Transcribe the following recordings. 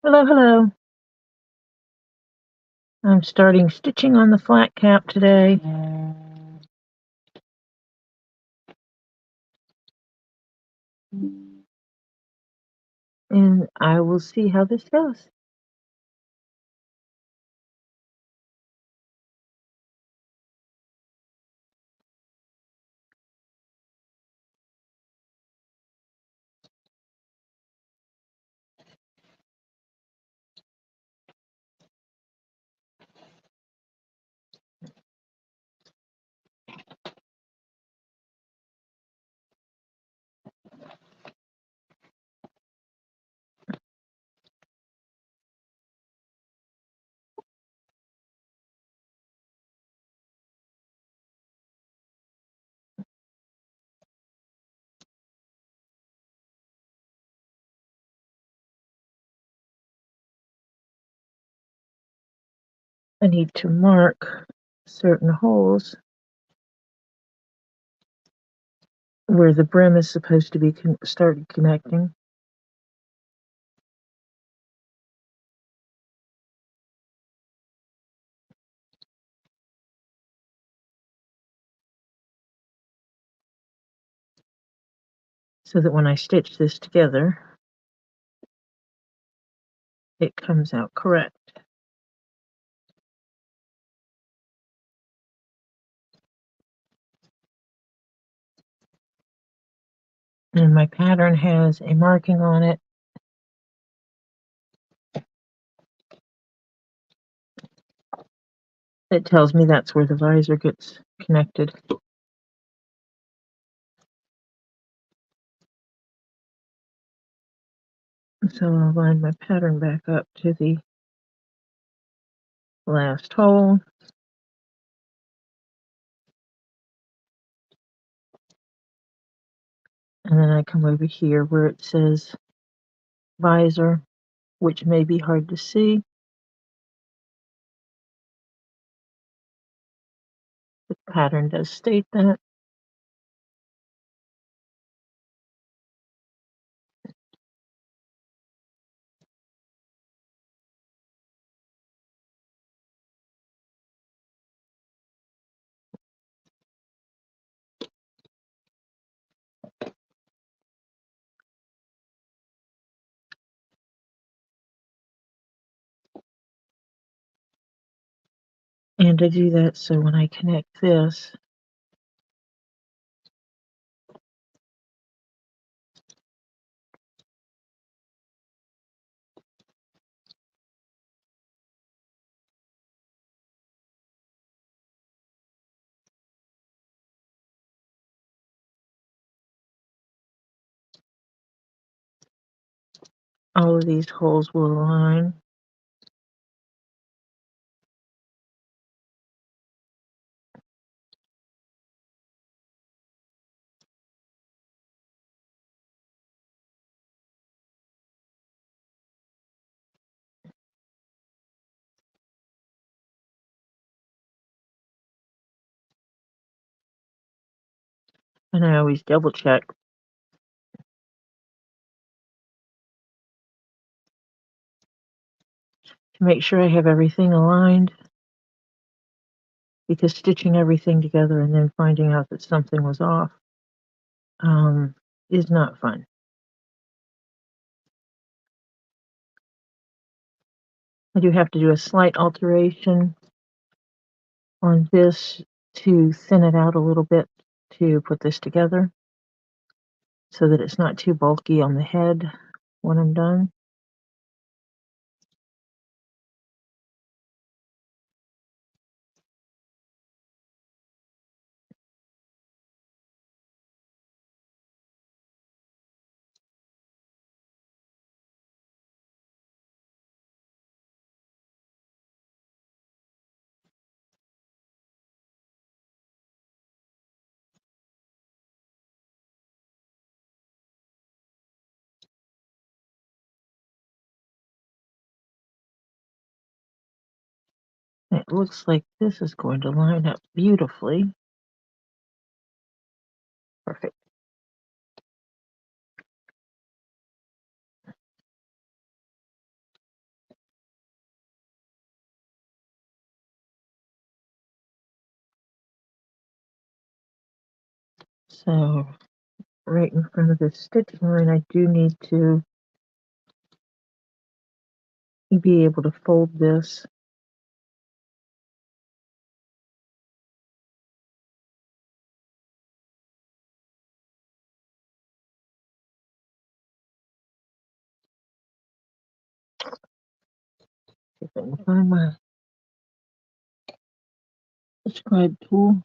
Hello, hello. I'm starting stitching on the flat cap today. And I will see how this goes. I need to mark certain holes where the brim is supposed to be started connecting. So that when I stitch this together, it comes out correct. And my pattern has a marking on it that tells me that's where the visor gets connected. So I'll line my pattern back up to the last hole. And then I come over here where it says visor, which may be hard to see. The pattern does state that. And I do that so when I connect this, all of these holes will align. And I always double check to make sure I have everything aligned, because stitching everything together and then finding out that something was off is not fun. I do have to do a slight alteration on this to thin it out a little bit to put this together so that it's not too bulky on the head when I'm done. It looks like this is going to line up beautifully. Perfect. So right in front of this stitch line, I do need to be able to fold this. See if I can find my scribe tool.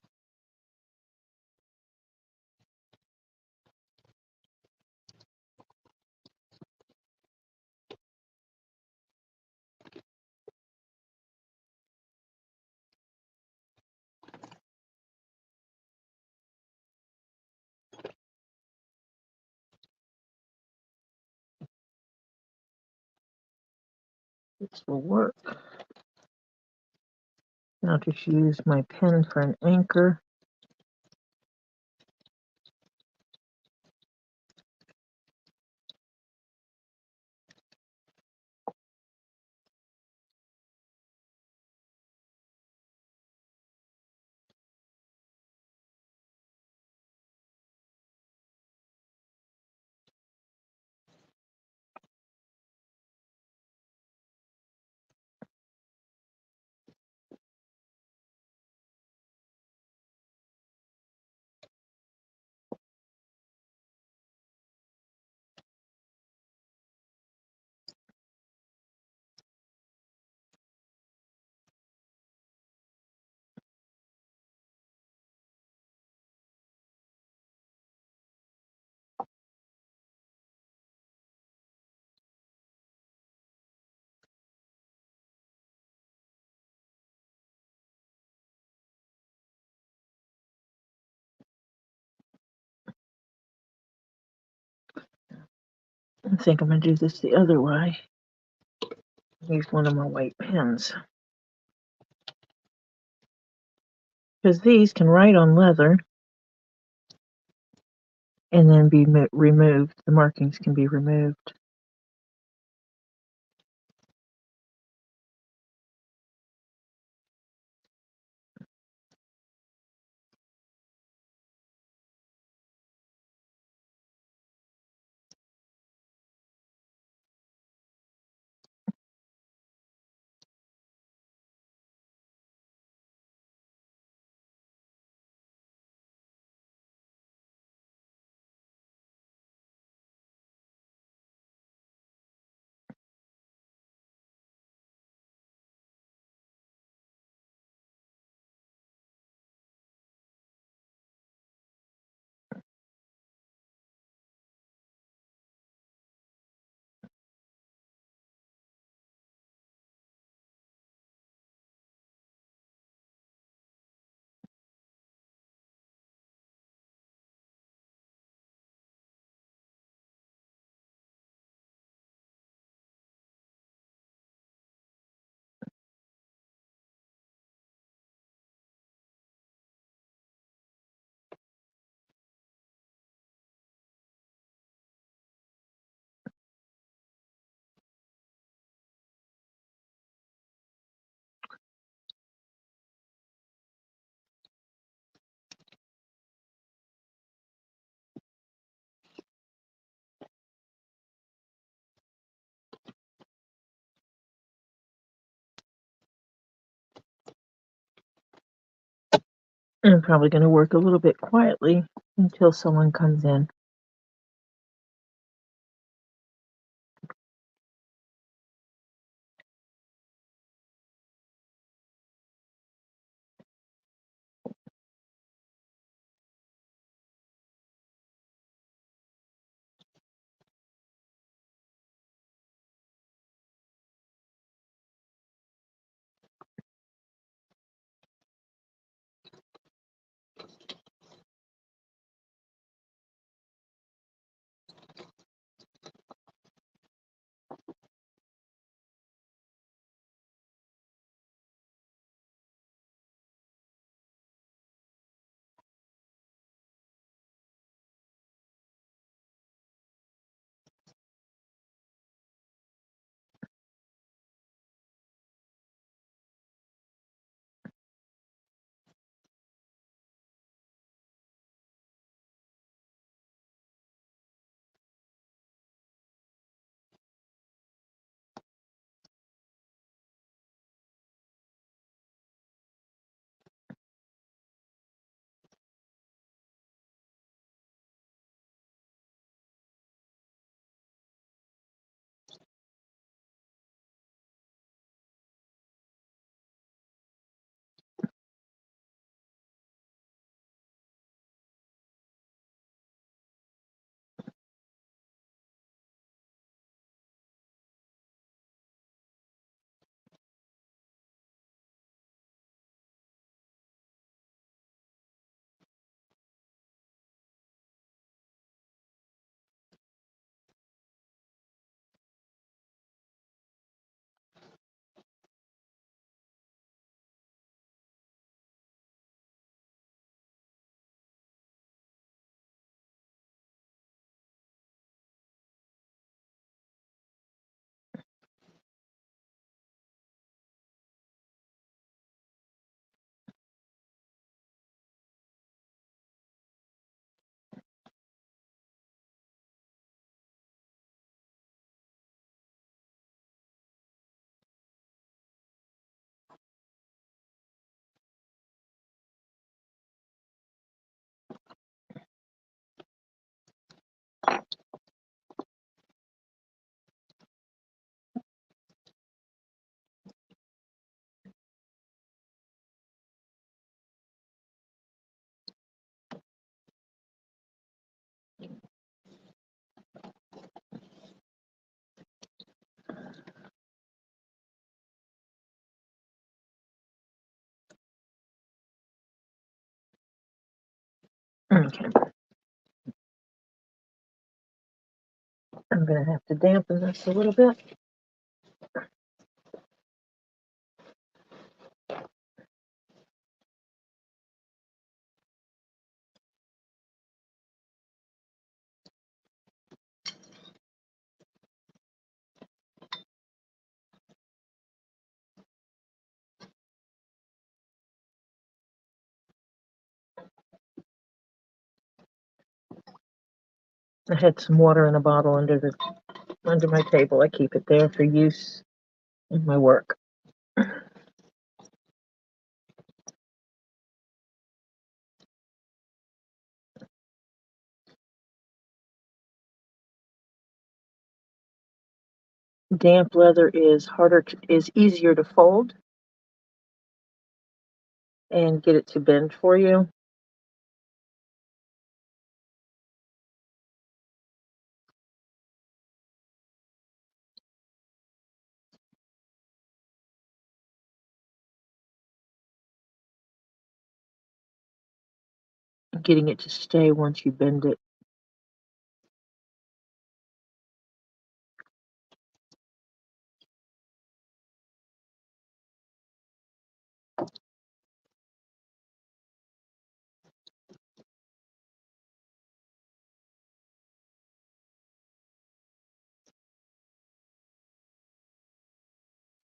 This will work. I'll just use my pen for an anchor. I think I'm going to do this the other way. Use one of my white pens. Because these can write on leather and then be removed. The markings can be removed. I'm probably going to work a little bit quietly until someone comes in. Okay. I'm going to have to dampen this a little bit. I had some water in a bottle under my table. I keep it there for use in my work. Damp leather is easier to fold and get it to bend for you. Getting it to stay once you bend it.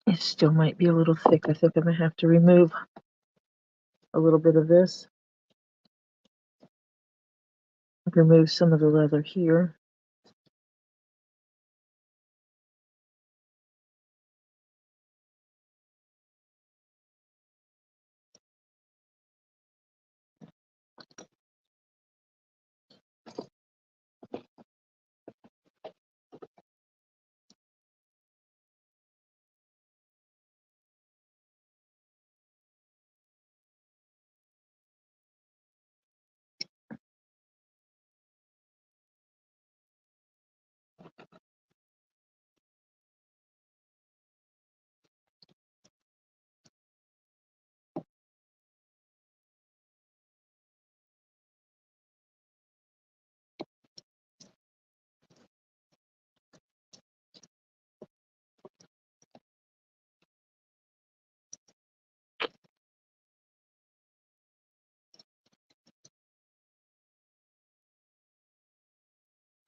It still might be a little thick. I think I'm going to have to remove a little bit of this. Remove some of the leather here.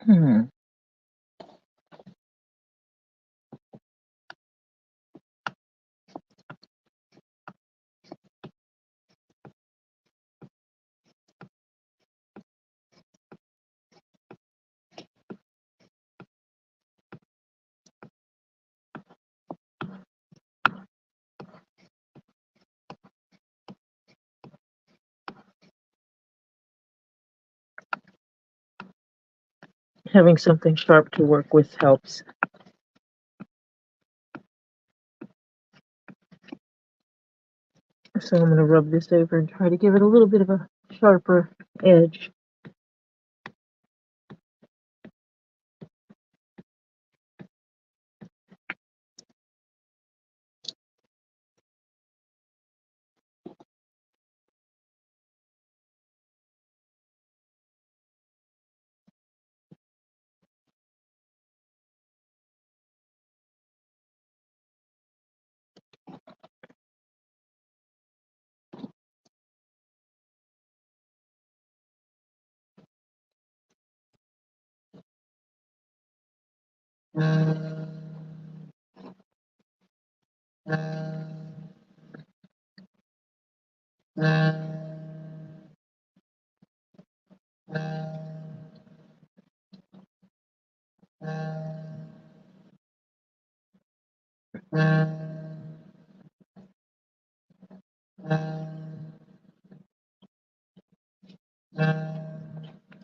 Hmm. Having something sharp to work with helps. So I'm going to rub this over and try to give it a little bit of a sharper edge.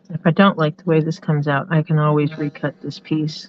If I don't like the way this comes out, I can always recut this piece.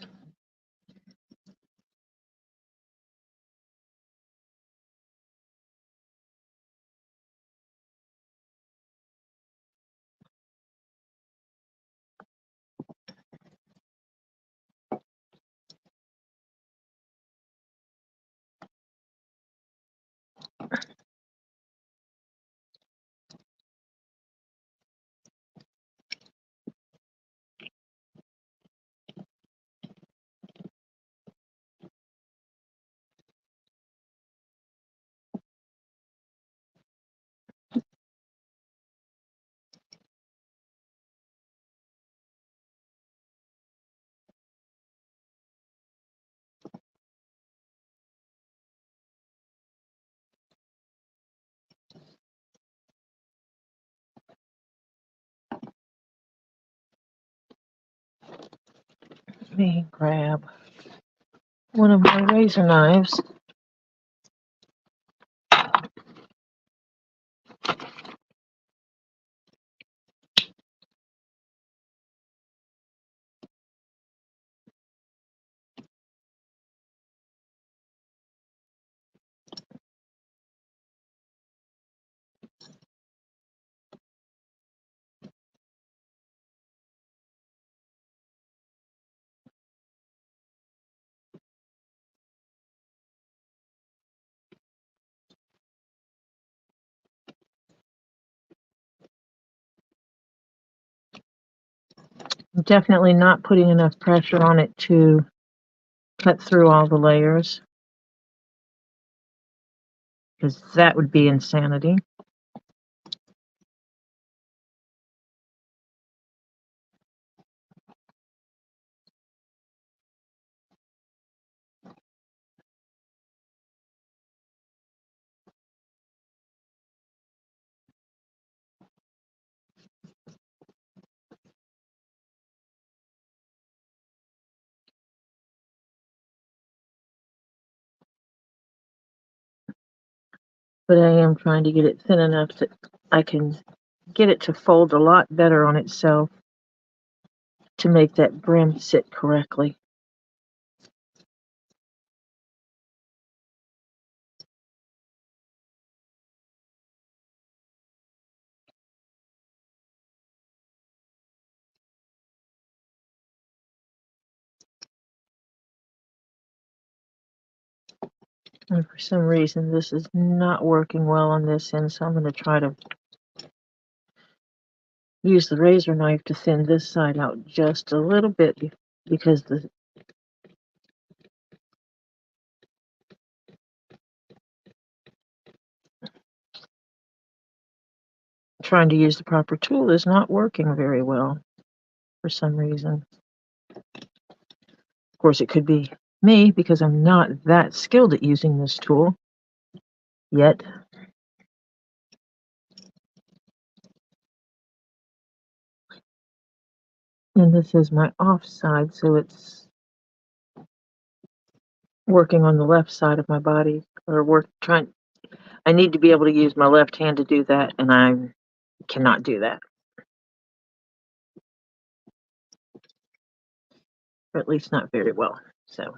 me grab one of my razor knives. I'm definitely not putting enough pressure on it to cut through all the layers, because that would be insanity. But I am trying to get it thin enough that I can get it to fold a lot better on itself to make that brim sit correctly. And for some reason, this is not working well on this end, so I'm going to try to use the razor knife to thin this side out just a little bit, because trying to use the proper tool is not working very well for some reason. Of course, it could be me because I'm not that skilled at using this tool yet. And this is my off side, so it's working on the left side of my body, or I need to be able to use my left hand to do that, and I cannot do that. Or at least not very well. So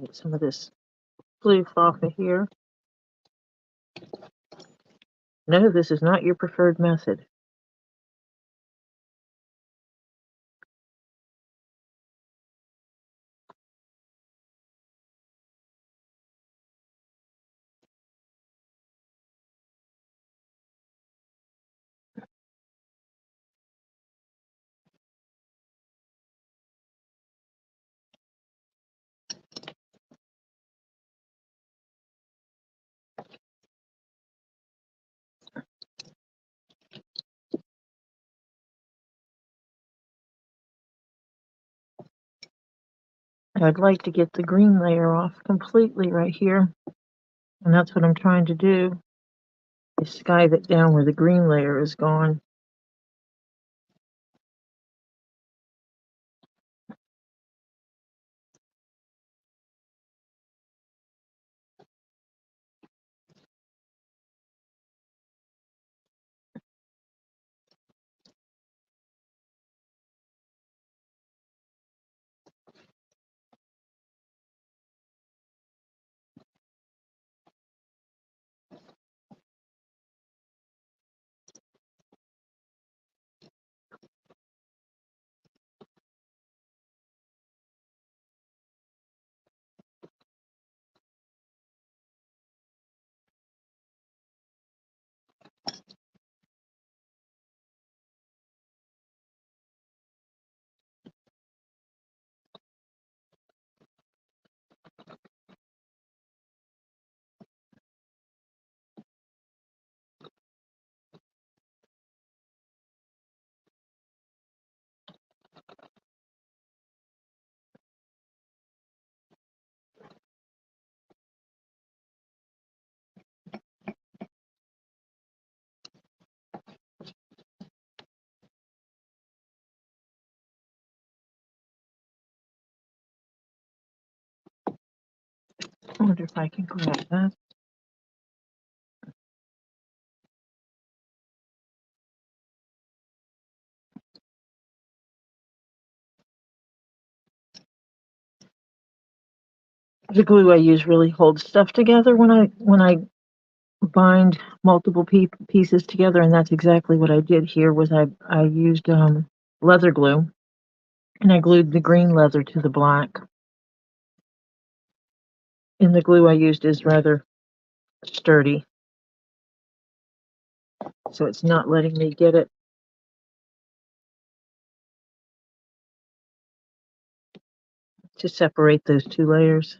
get some of this floof off of here. No, this is not your preferred method. I'd like to get the green layer off completely right here, and that's what I'm trying to do, is skive it down where the green layer is gone. I wonder if I can grab that. The glue I use really holds stuff together when I bind multiple pieces together, and that's exactly what I did here. Was I used leather glue, and I glued the green leather to the black. And the glue I used is rather sturdy, so it's not letting me get it to separate those two layers.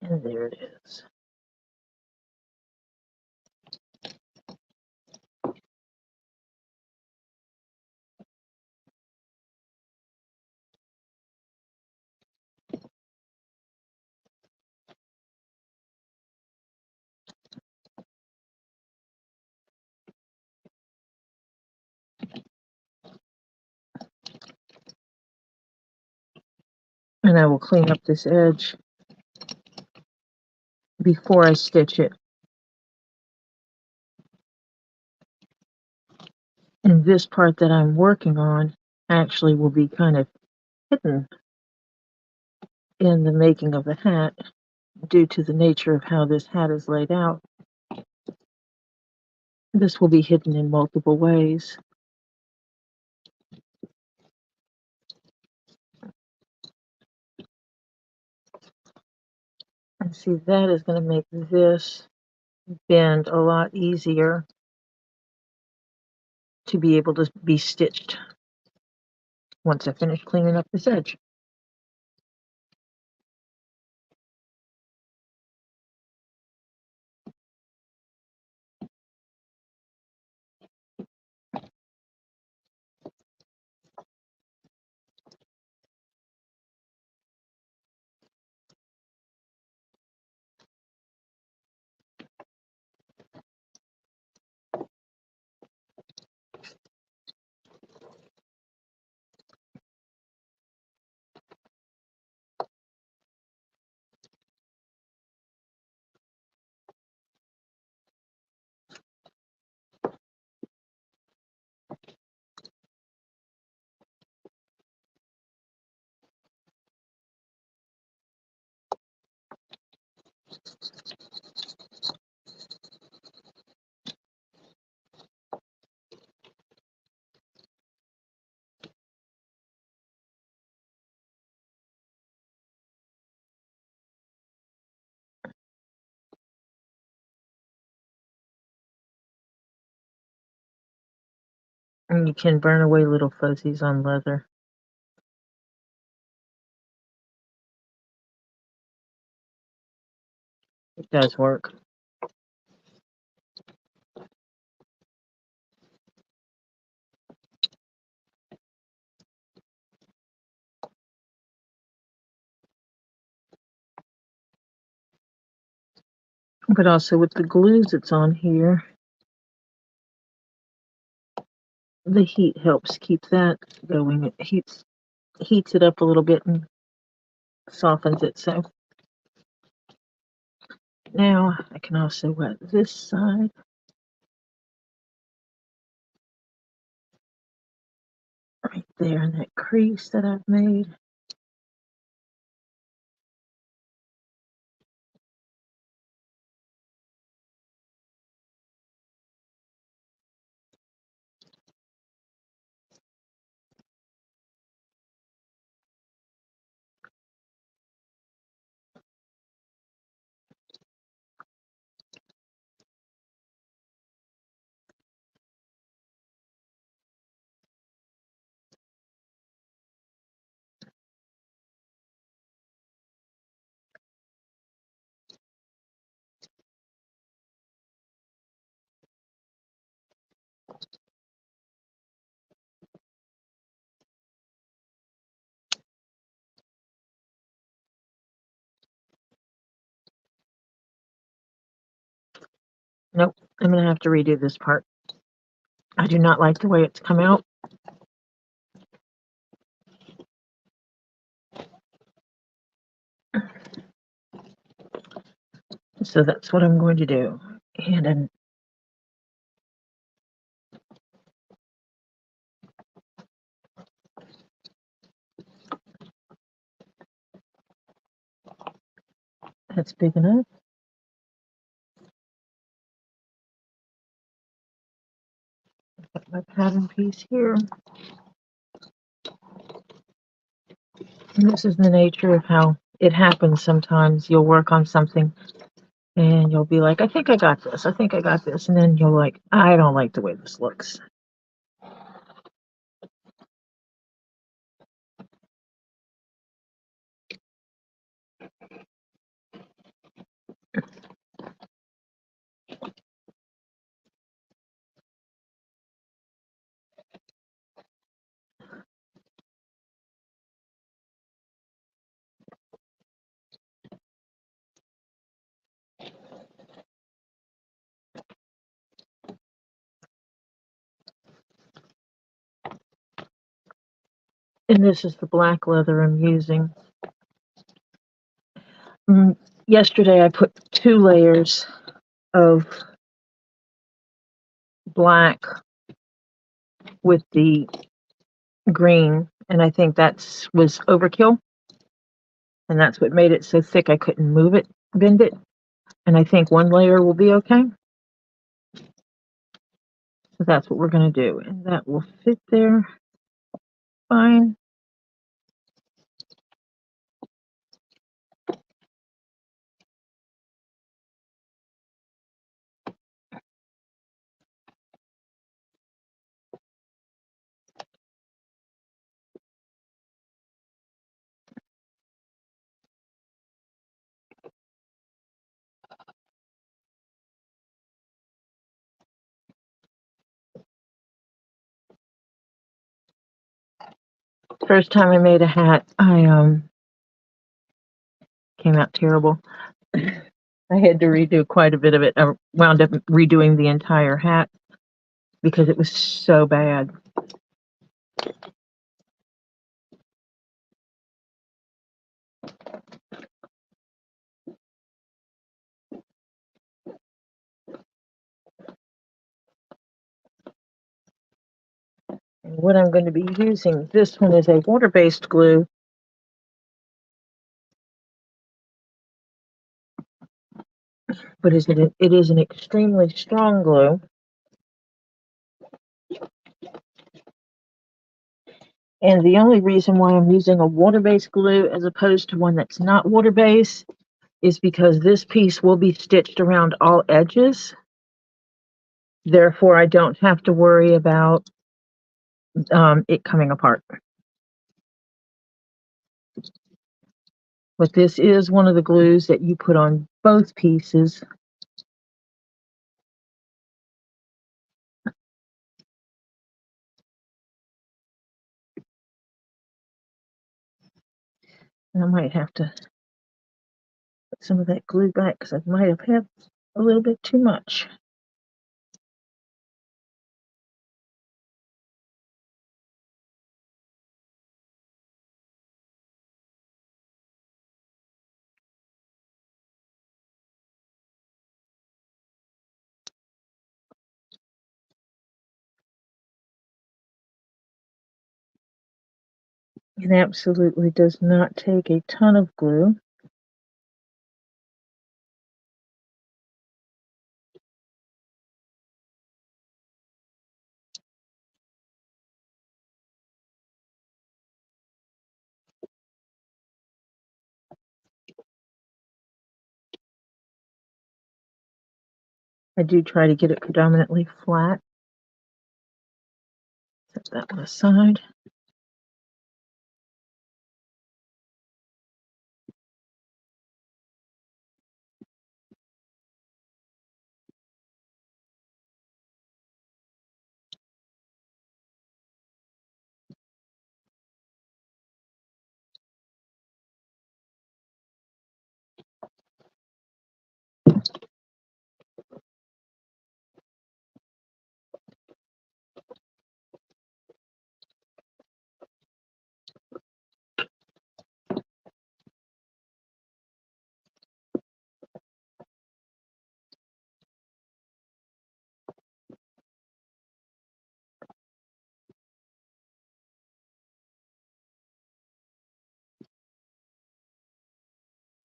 And there it is. And I will clean up this edge before I stitch it. And this part that I'm working on actually will be kind of hidden in the making of the hat due to the nature of how this hat is laid out. This will be hidden in multiple ways. And see, that is going to make this bend a lot easier to be able to be stitched once I finish cleaning up this edge. And you can burn away little fuzzies on leather. It does work. But also with the glues that's on here, the heat helps keep that going. It heats it up a little bit and softens it. So now I can also wet this side. Right there in that crease that I've made. Nope, I'm going to have to redo this part. I do not like the way it's come out. So that's what I'm going to do. And then that's big enough. Got my pattern piece here. And this is the nature of how it happens sometimes. You'll work on something and you'll be like, I think I got this. I think I got this. And then you're like, I don't like the way this looks. And this is the black leather I'm using. Yesterday I put 2 layers of black with the green, and I think that was overkill, and that's what made it so thick I couldn't move it, bend it, and I think 1 layer will be okay. So that's what we're going to do, and that will fit there fine. First time I made a hat, I came out terrible. I had to redo quite a bit of it. I wound up redoing the entire hat because it was so bad. And what I'm going to be using, this one is a water-based glue. But it is an extremely strong glue. And the only reason why I'm using a water-based glue as opposed to one that's not water-based is because this piece will be stitched around all edges. Therefore, I don't have to worry about it coming apart. But this is one of the glues that you put on both pieces. And I might have to put some of that glue back because I might have had a little bit too much. It absolutely does not take a ton of glue. I do try to get it predominantly flat. Set that one aside.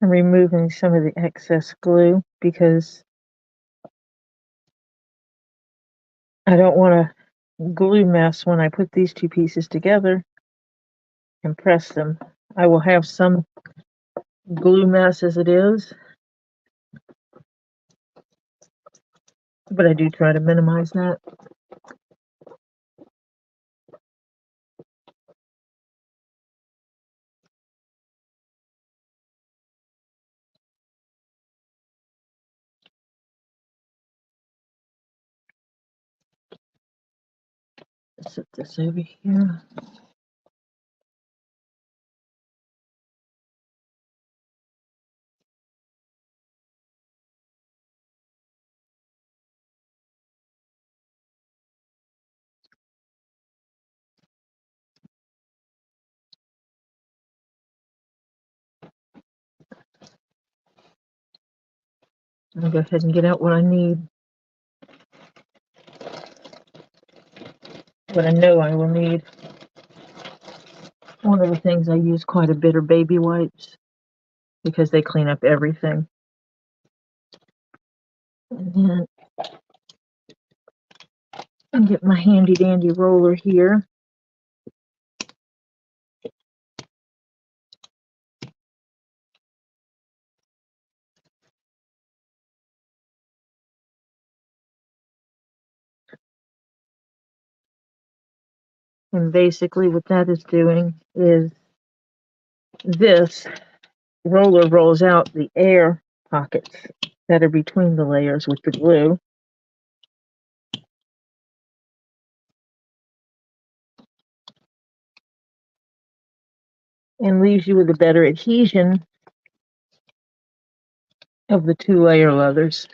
I'm removing some of the excess glue because I don't want a glue mess when I put these two pieces together and press them. I will have some glue mess as it is, but I do try to minimize that. Set this over here. I'll go ahead and get out what I need. What I know I will need. One of the things I use quite a bit are baby wipes because they clean up everything. And then I'll get my handy dandy roller here. And basically what that is doing is this roller rolls out the air pockets that are between the layers with the glue. And leaves you with a better adhesion of the two-layer leathers.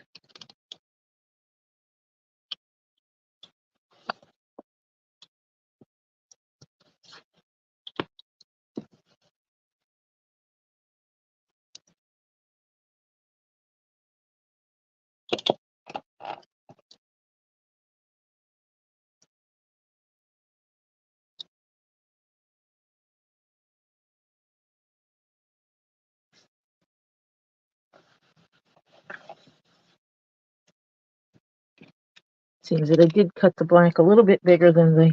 Seems that I did cut the black a little bit bigger than the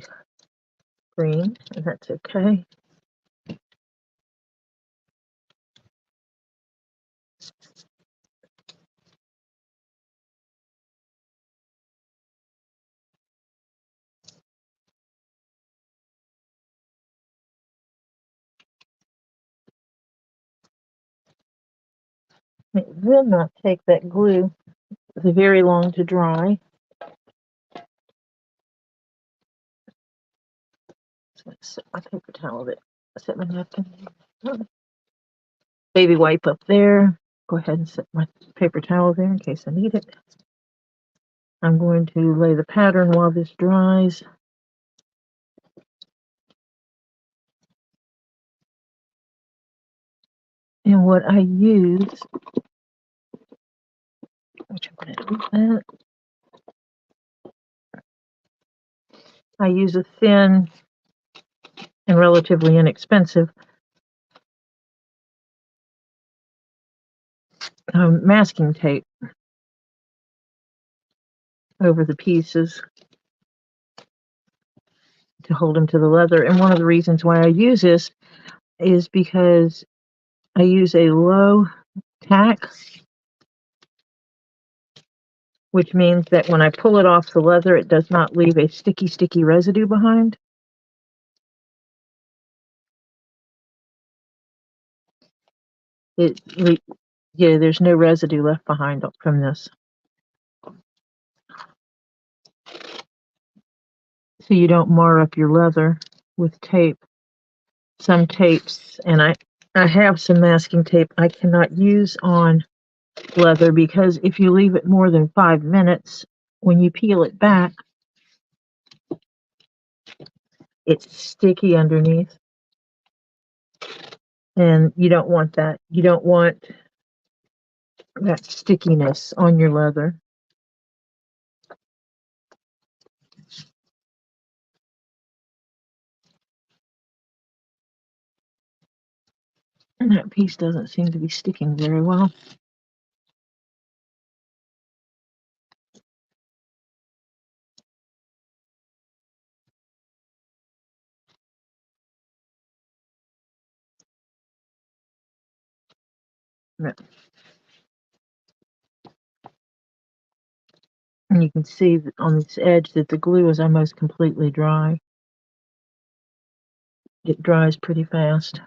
green, and that's okay. It will not take that glue very long to dry. So let's set my paper towel there. Set my napkin. Baby wipe up there. Go ahead and set my paper towel there in case I need it. I'm going to lay the pattern while this dries. And what I use, which I'm going to do that. I use a thin and relatively inexpensive masking tape over the pieces to hold them to the leather. And one of the reasons why I use this is because I use a low tack, which means that when I pull it off the leather, it does not leave a sticky residue behind. Yeah, there's no residue left behind from this. So you don't mar up your leather with tape. Some tapes, and I have some masking tape I cannot use on leather because if you leave it more than 5 minutes, when you peel it back, it's sticky underneath. And you don't want that. You don't want that stickiness on your leather. And that piece doesn't seem to be sticking very well. And you can see that on this edge that the glue is almost completely dry. It dries pretty fast.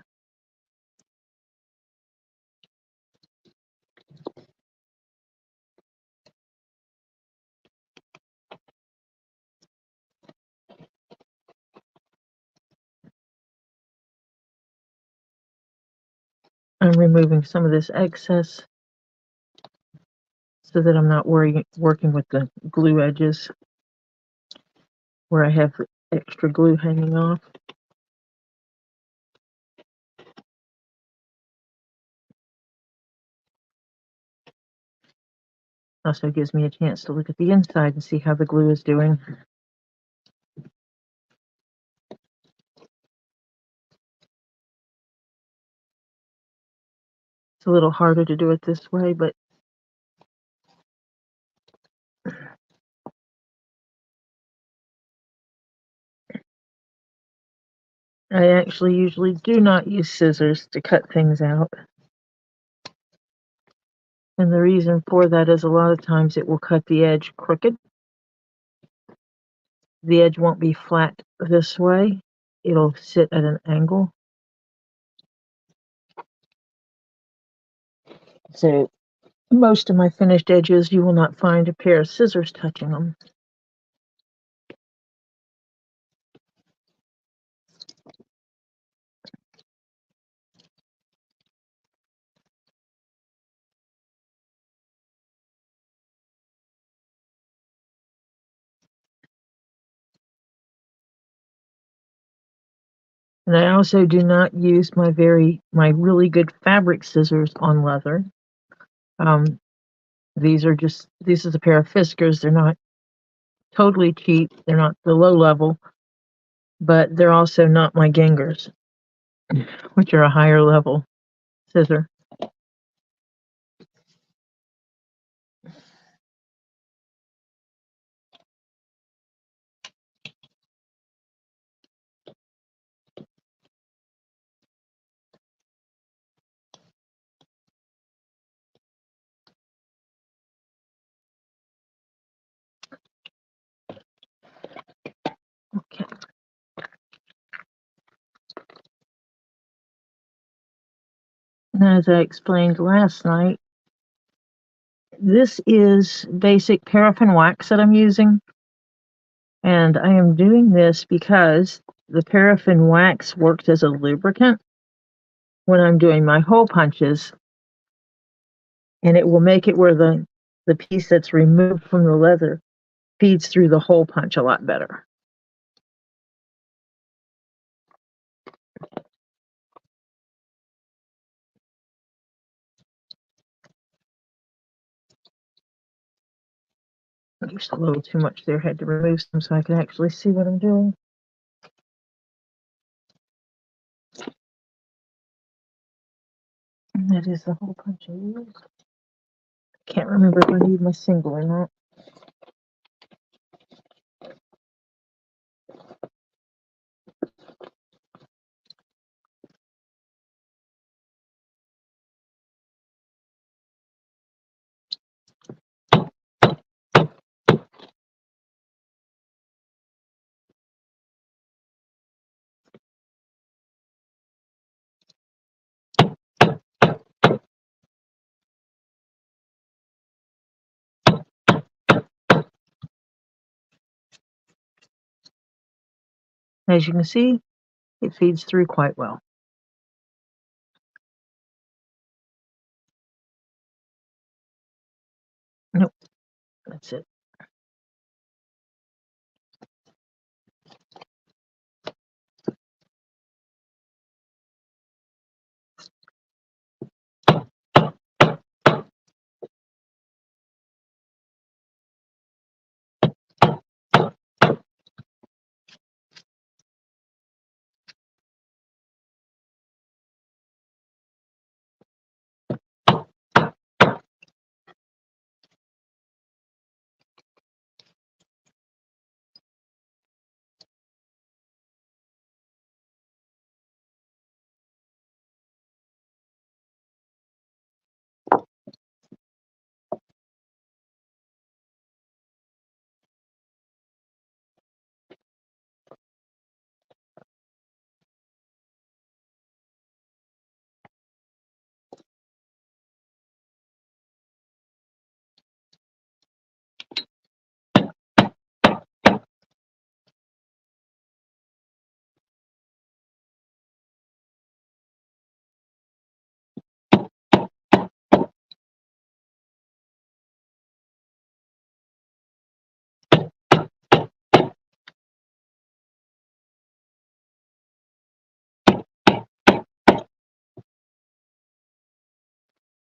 I'm removing some of this excess so that I'm not working with the glue edges where I have extra glue hanging off. Also gives me a chance to look at the inside and see how the glue is doing. It's a little harder to do it this way, but I actually usually do not use scissors to cut things out. And the reason for that is a lot of times it will cut the edge crooked. The edge won't be flat this way. It'll sit at an angle. So most of my finished edges, you will not find a pair of scissors touching them. And I also do not use my really good fabric scissors on leather. This is a pair of Fiskars. They're not totally cheap. They're not the low level, but they're also not my Gengars, which are a higher level scissor. Okay. And as I explained last night, this is basic paraffin wax that I'm using. And I am doing this because the paraffin wax works as a lubricant when I'm doing my hole punches. And it will make it where the piece that's removed from the leather feeds through the hole punch a lot better. Just a little too much there. Had to remove some so I could actually see what I'm doing. And that is the hole punch I use. Can't remember if I need my single or not. As you can see, it feeds through quite well. Nope, that's it.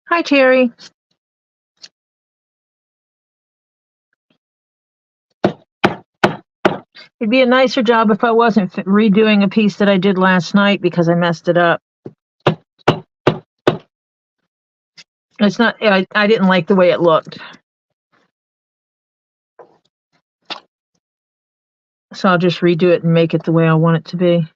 Hi, Terry. It'd be a nicer job if I wasn't redoing a piece that I did last night because I messed it up. It's not, I didn't like the way it looked. So I'll just redo it and make it the way I want it to be.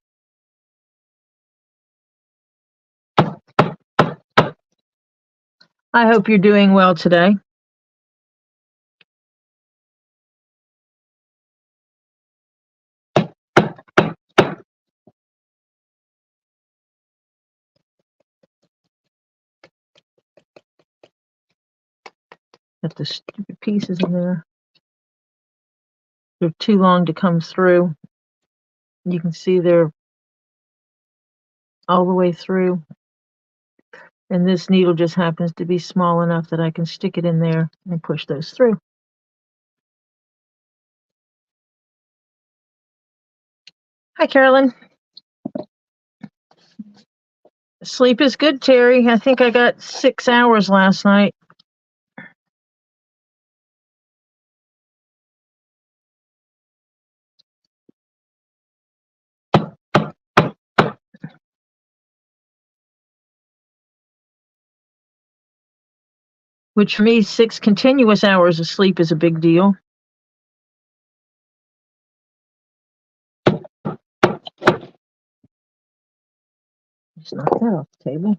I hope you're doing well today. Got the stupid pieces in there. They're too long to come through. You can see they're all the way through. And this needle just happens to be small enough that I can stick it in there and push those through. Hi, Carolyn. Sleep is good, Terry. I think I got 6 hours last night. Which for me, 6 continuous hours of sleep is a big deal. Just knock that off the table.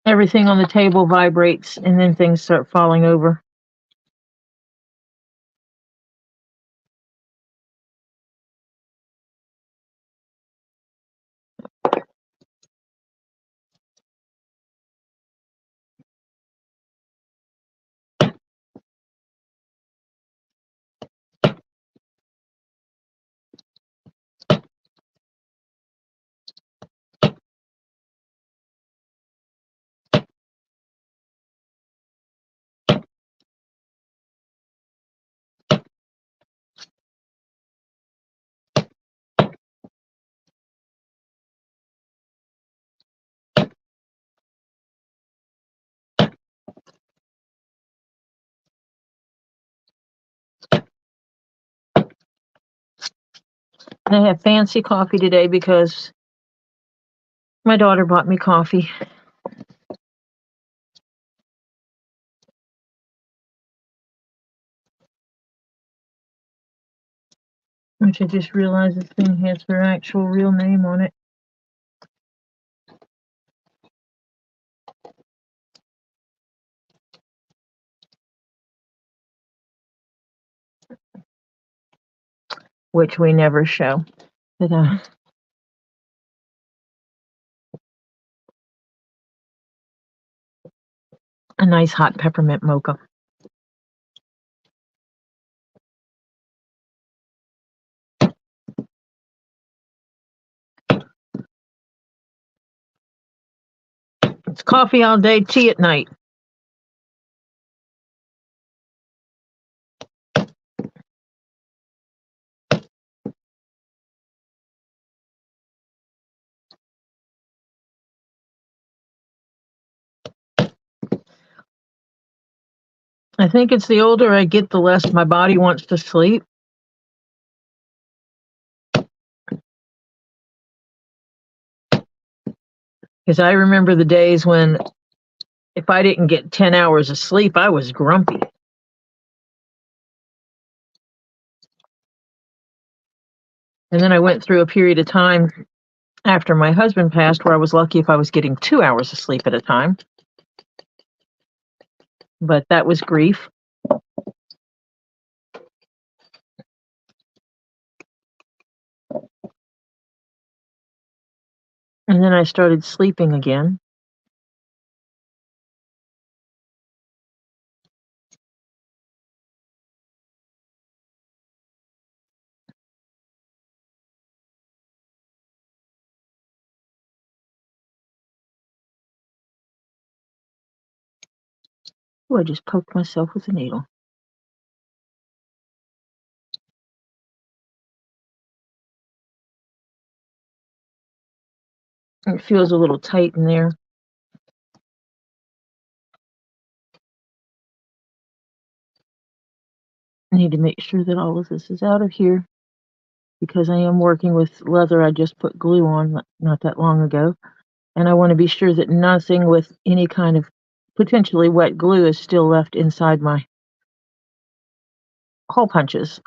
Everything on the table vibrates and then things start falling over. And I have fancy coffee today because my daughter bought me coffee. Which I just realized this thing has her actual real name on it. Which we never show. But, a nice hot peppermint mocha. It's coffee all day, tea at night. I think it's the older I get, the less my body wants to sleep. Because I remember the days when if I didn't get 10 hours of sleep, I was grumpy. And then I went through a period of time after my husband passed where I was lucky if I was getting 2 hours of sleep at a time. But that was grief. And then I started sleeping again. Oh, I just poked myself with a needle. It feels a little tight in there. I need to make sure that all of this is out of here because I am working with leather I just put glue on not that long ago. And I want to be sure that nothing with any kind of potentially wet glue is still left inside my hole punches.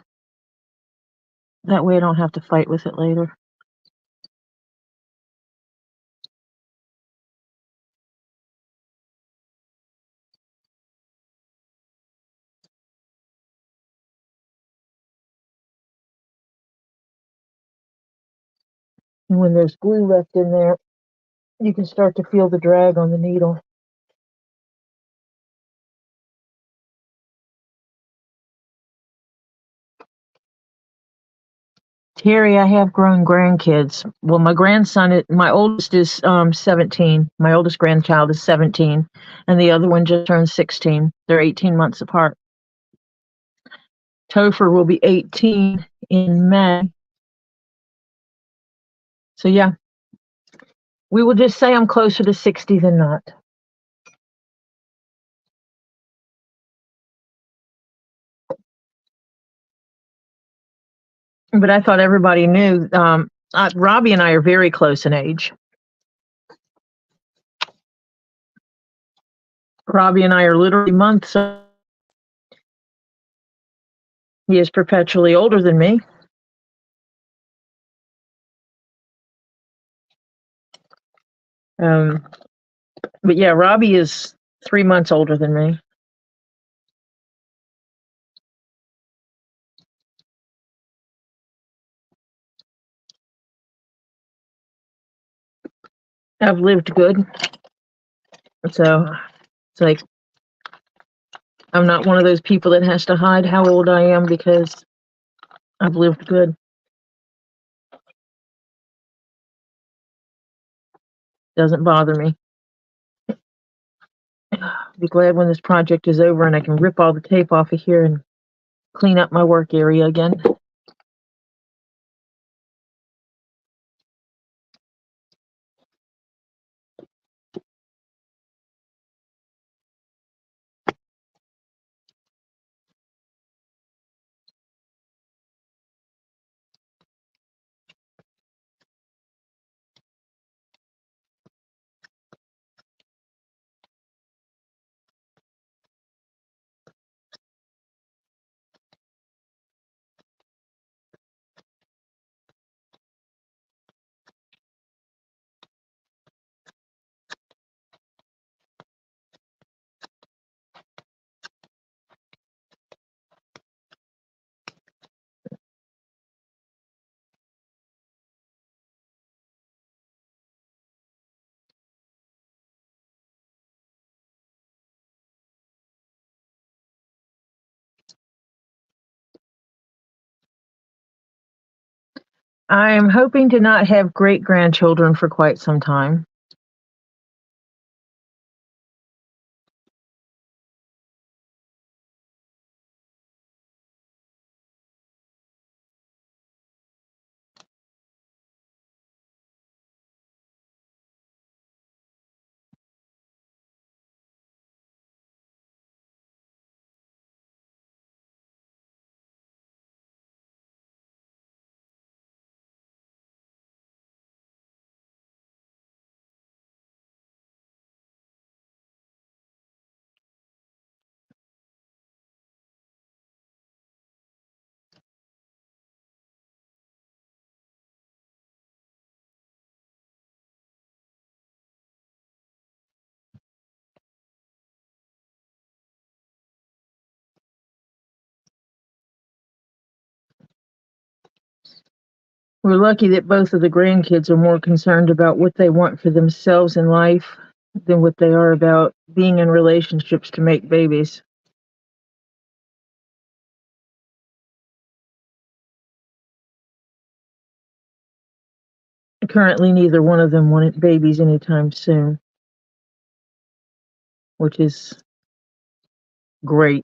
That way I don't have to fight with it later. And when there's glue left in there, you can start to feel the drag on the needle. Terry, I have grown grandkids. Well, my oldest is 17. My oldest grandchild is 17, and the other one just turned 16. They're 18 months apart. Topher will be 18 in May. So yeah, we will just say I'm closer to 60 than not. But I thought everybody knew. Robbie and I are very close in age. Robbie and I are literally months. He is perpetually older than me. But yeah, Robbie is 3 months older than me. I've lived good. So it's like I'm not one of those people that has to hide how old I am because I've lived good. Doesn't bother me. Be glad when this project is over and I can rip all the tape off of here and clean up my work area again. I'm hoping to not have great grandchildren for quite some time. We're lucky that both of the grandkids are more concerned about what they want for themselves in life than what they are about being in relationships to make babies. Currently, neither one of them wanted babies anytime soon, which is great.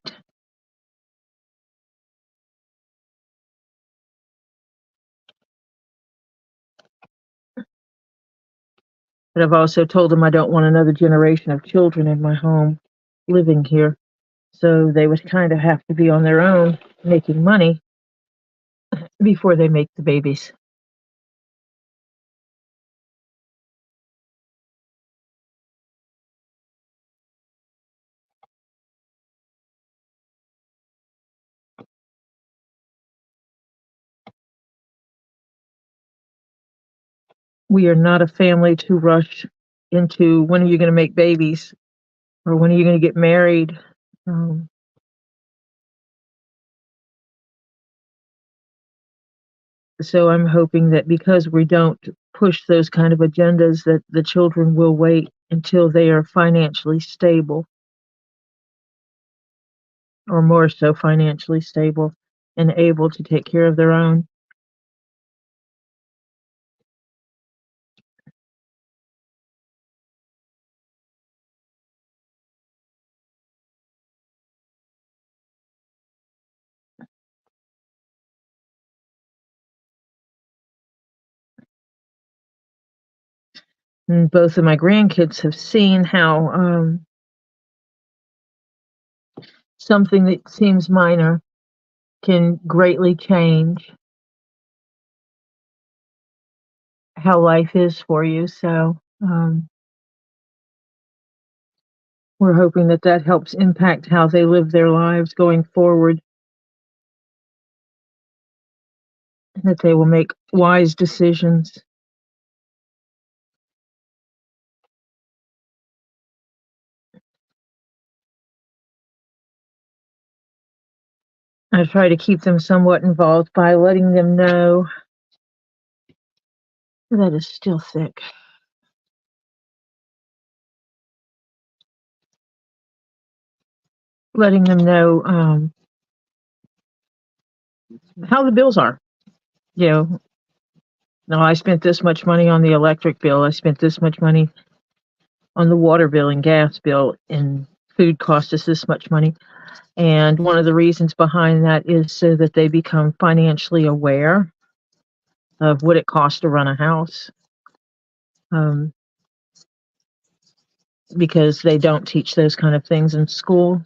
But I've also told them I don't want another generation of children in my home living here. So they would kind of have to be on their own making money before they make the babies. We are not a family to rush into when are you going to make babies or when are you going to get married. Um, so I'm hoping that because we don't push those kind of agendas, that the children will wait until they are financially stable, or more so financially stable and able to take care of their own. And both of my grandkids have seen how something that seems minor can greatly change how life is for you. So we're hoping that that helps impact how they live their lives going forward, and that they will make wise decisions. I try to keep them somewhat involved by letting them know that is still thick. Letting them know how the bills are. You know, no, I spent this much money on the electric bill. I spent this much money on the water bill and gas bill, and food cost us this much money. And one of the reasons behind that is so that they become financially aware of what it costs to run a house, um, because they don't teach those kind of things in school.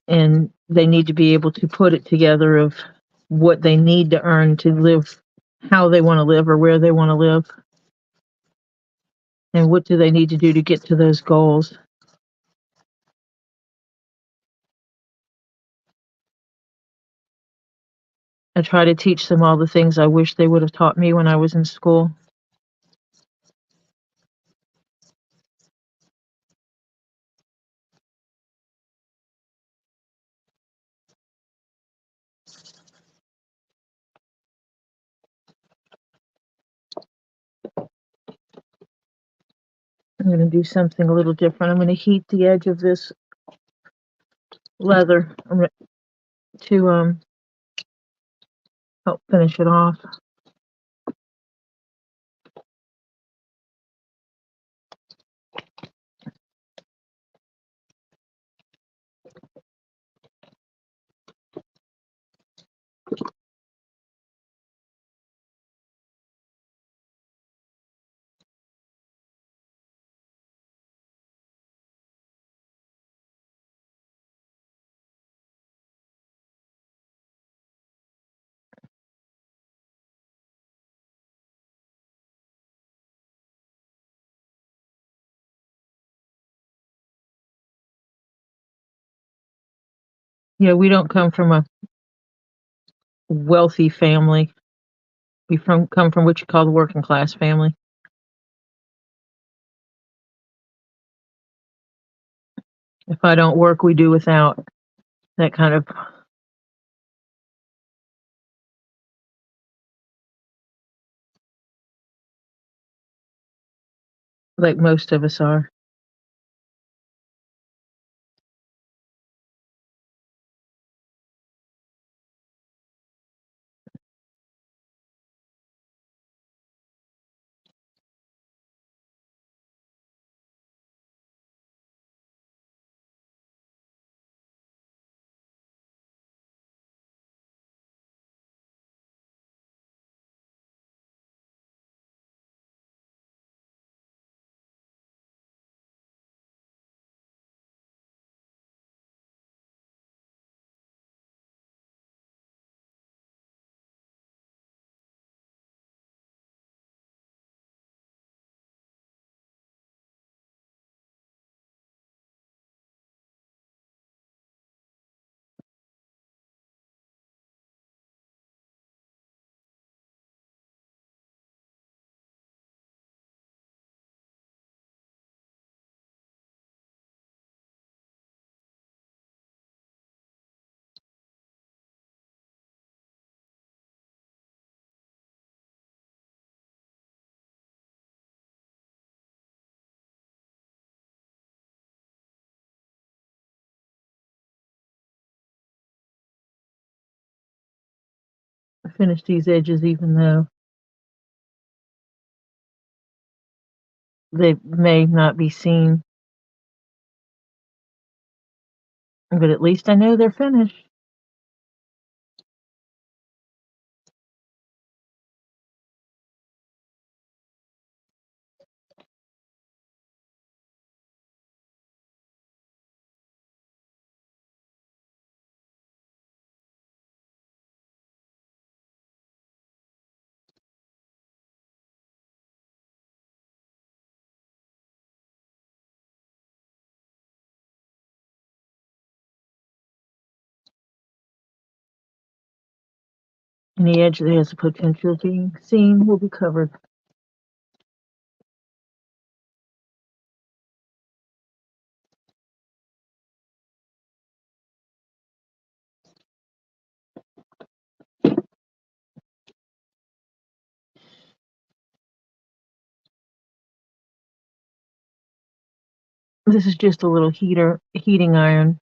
And they need to be able to put it together of what they need to earn to live how they want to live or where they want to live, and what do they need to do to get to those goals. I try to teach them all the things I wish they would have taught me when I was in school. I'm going to do something a little different. I'm going to heat the edge of this leather to help finish it off. Yeah, we don't come from a wealthy family. Come from what you call the working class family. If I don't work, we do without. That kind of, like most of us are. finish these edges even though they may not be seen. But at least I know they're finished. Any edge that has the potential of being seen will be covered. This is just a little heating iron.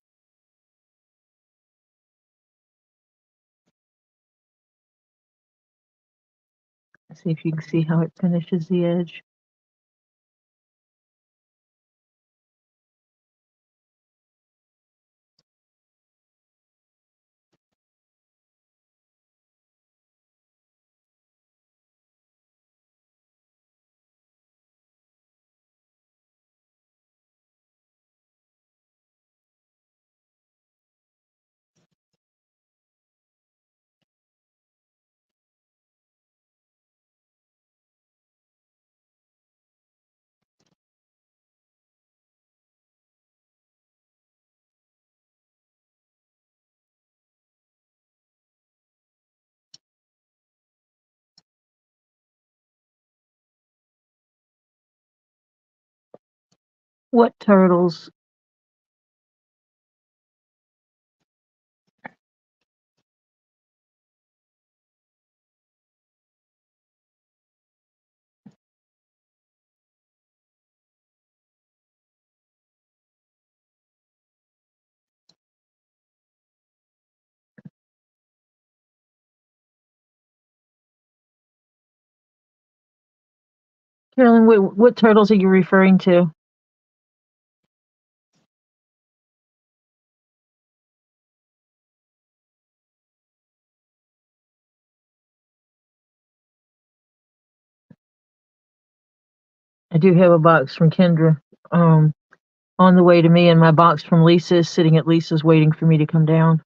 See if you can see how it finishes the edge. What turtles? Carolyn, what turtles are you referring to? I do have a box from Kendra on the way to me, and my box from Lisa is sitting at Lisa's waiting for me to come down.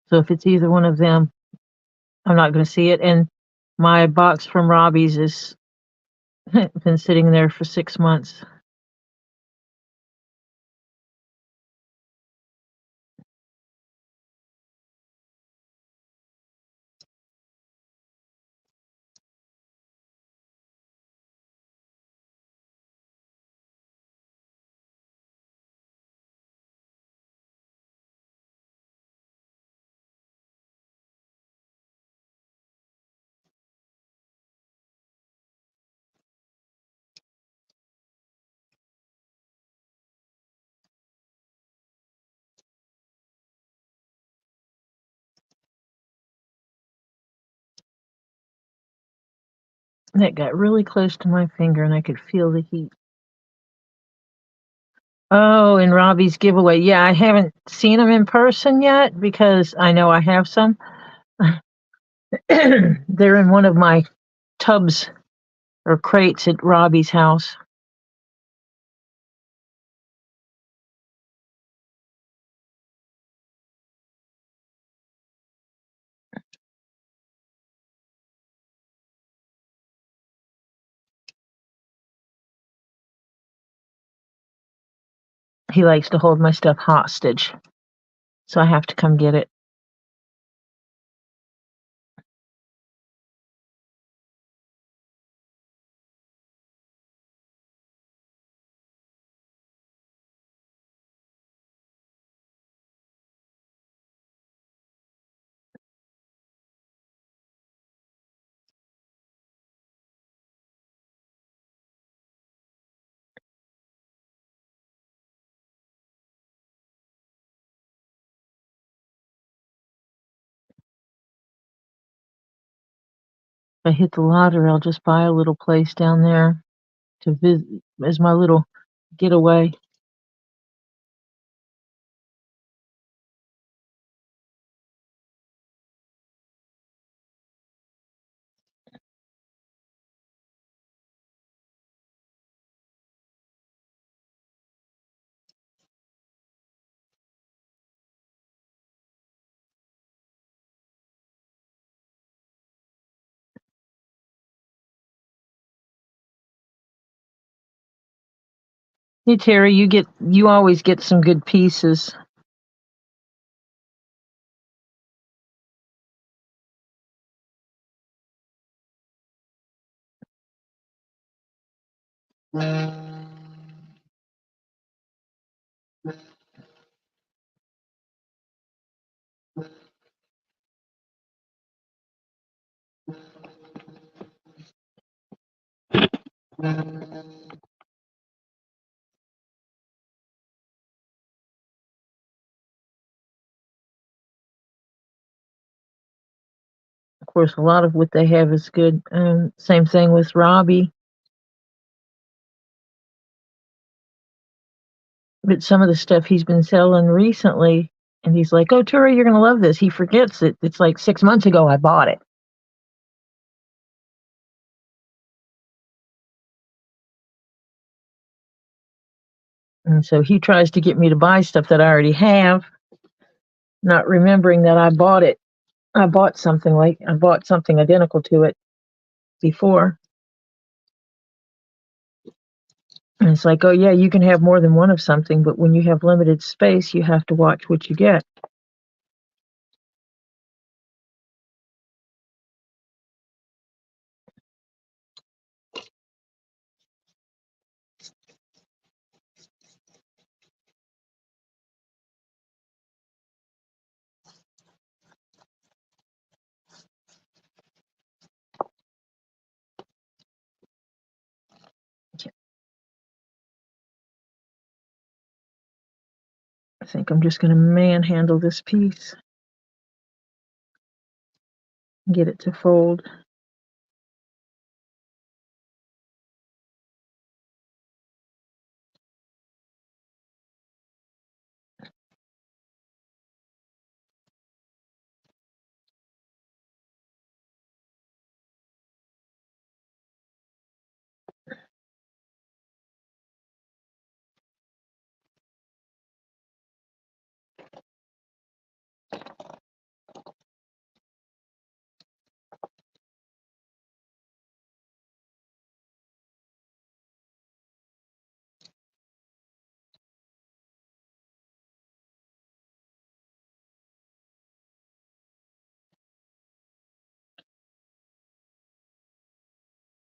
So if it's either one of them, I'm not going to see it. And my box from Robbie's is been sitting there for 6 months. That got really close to my finger, and I could feel the heat. Oh, and Robbie's giveaway. Yeah, I haven't seen them in person yet because I know I have some. They're in one of my tubs or crates at Robbie's house. He likes to hold my stuff hostage, so I have to come get it. If I hit the lottery, I'll just buy a little place down there to visit as my little getaway. Hey Terry, you always get some good pieces. Of course, a lot of what they have is good. Same thing with Robbie. But some of the stuff he's been selling recently, and he's like, "Oh, Terry, you're gonna love this." He forgets it. It's like 6 months ago I bought it. And so he tries to get me to buy stuff that I already have, not remembering that I bought it. I bought something identical to it before. And it's like, oh yeah, you can have more than one of something, but when you have limited space, you have to watch what you get. I think I'm just going to manhandle this piece and get it to fold.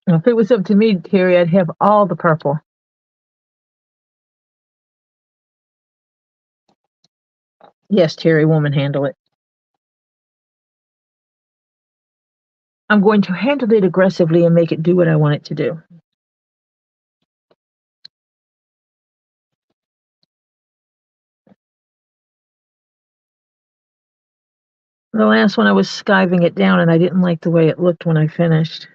Now, if it was up to me, Terry, I'd have all the purple. Yes, Terry, woman, handle it. I'm going to handle it aggressively and make it do what I want it to do. The last one I was skiving it down and I didn't like the way it looked when I finished.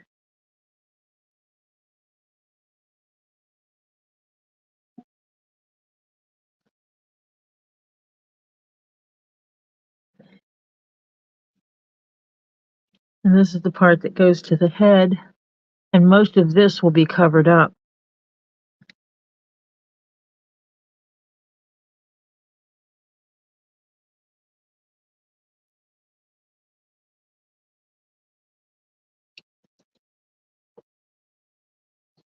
And this is the part that goes to the head, and most of this will be covered up.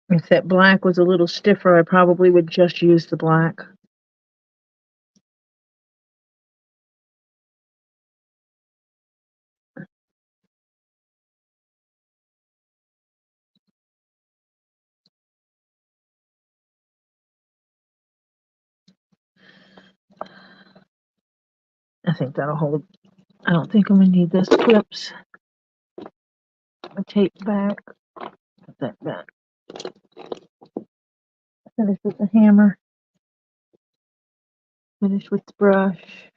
If that black was a little stiffer, I probably would just use the black. I think that'll hold. I don't think I'm gonna need those clips. I tape back. Put that back. Finish with the hammer. Finish with the brush.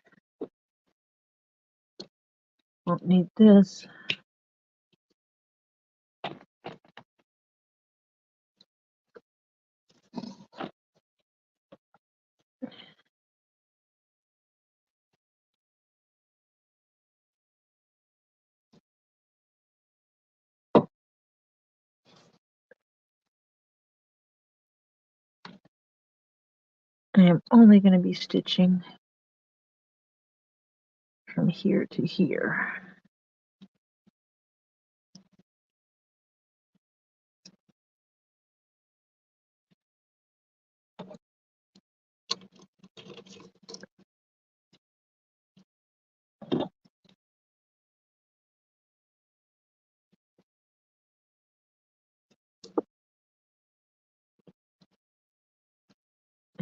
Won't need this. I am only going to be stitching from here to here.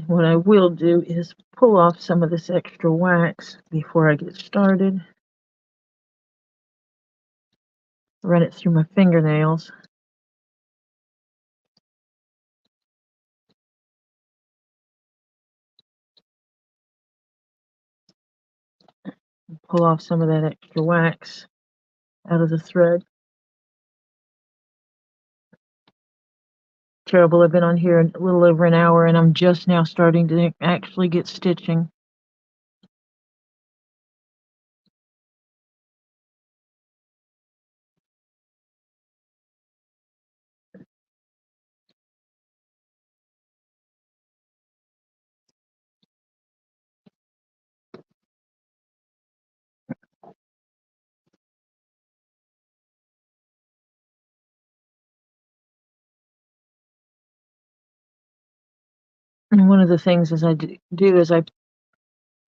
What I will do is pull off some of this extra wax before I get started. Run it through my fingernails. Pull off some of that extra wax out of the thread. Terrible, I've been on here a little over an hour and I'm just now starting to actually get stitching. And one of the things is I do is I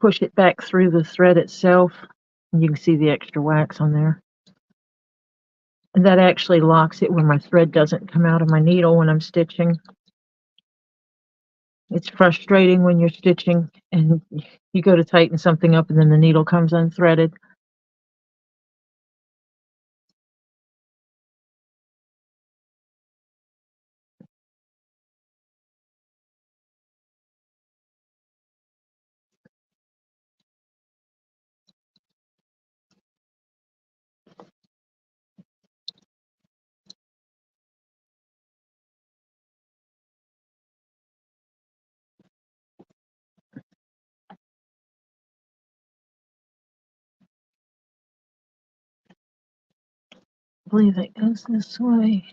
push it back through the thread itself. And you can see the extra wax on there. And that actually locks it where my thread doesn't come out of my needle when I'm stitching. It's frustrating when you're stitching and you go to tighten something up and then the needle comes unthreaded. I believe it goes this way.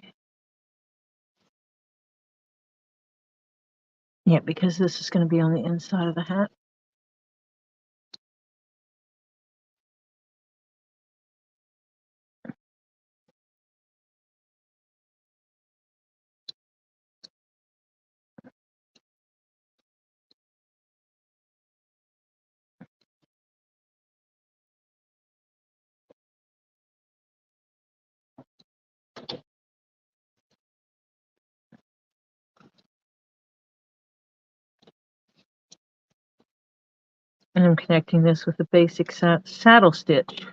Yeah, because this is going to be on the inside of the hat. And I'm connecting this with a basic saddle stitch.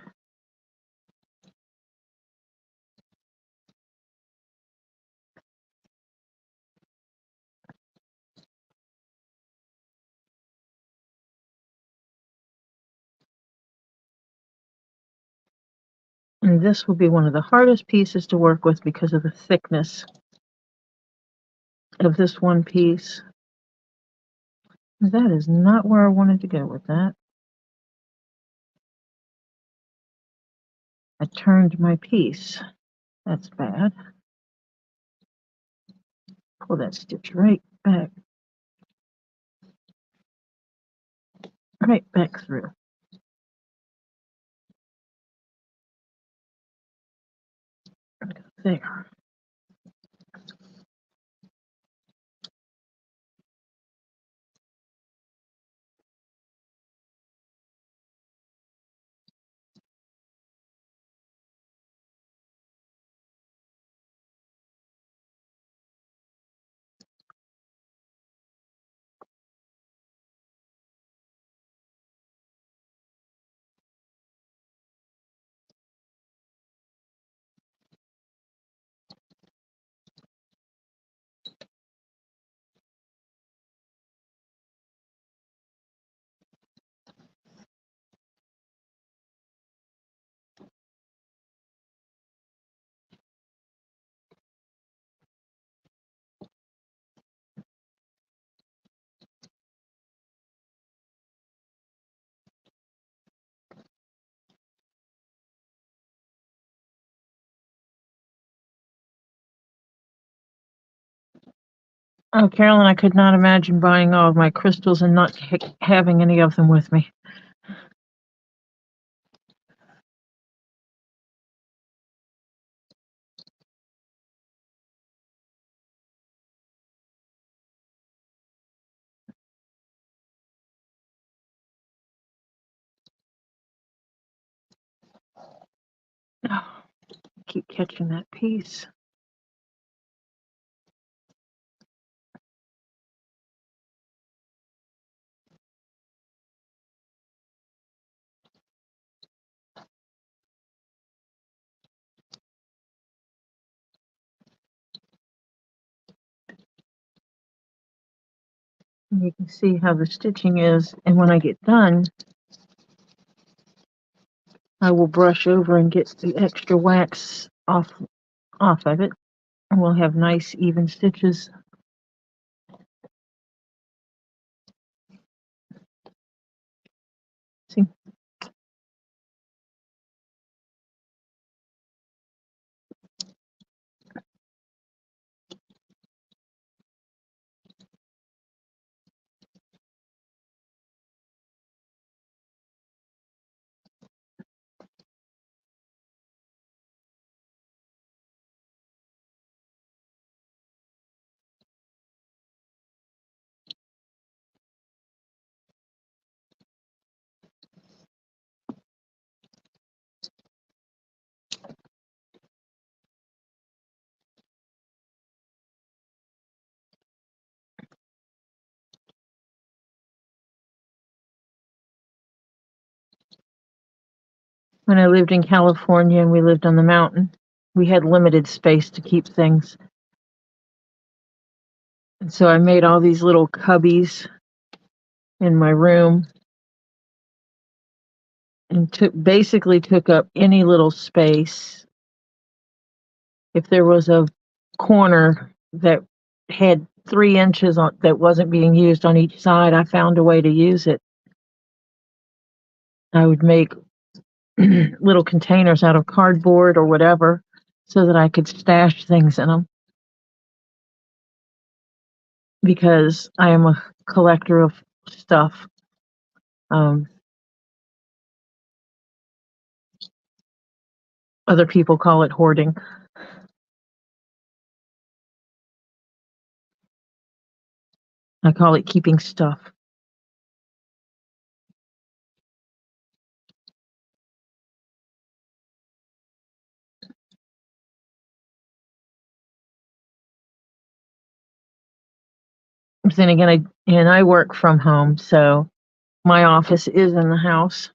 And this will be one of the hardest pieces to work with because of the thickness of this one piece. That is not where I wanted to go with that. I turned my piece. That's bad. Pull that stitch right back through. There. Oh, Carolyn, I could not imagine buying all of my crystals and not having any of them with me. Oh, keep catching that piece. And you can see how the stitching is, and when I get done, I will brush over and get the extra wax off of it, and we'll have nice even stitches. See? When I lived in California and we lived on the mountain, we had limited space to keep things. And so I made all these little cubbies in my room and basically took up any little space. If there was a corner that had 3 inches on that wasn't being used on each side, I found a way to use it. I would make little containers out of cardboard or whatever so that I could stash things in them. Because I am a collector of stuff. Other people call it hoarding. I call it keeping stuff. But then again, I work from home, so my office is in the house.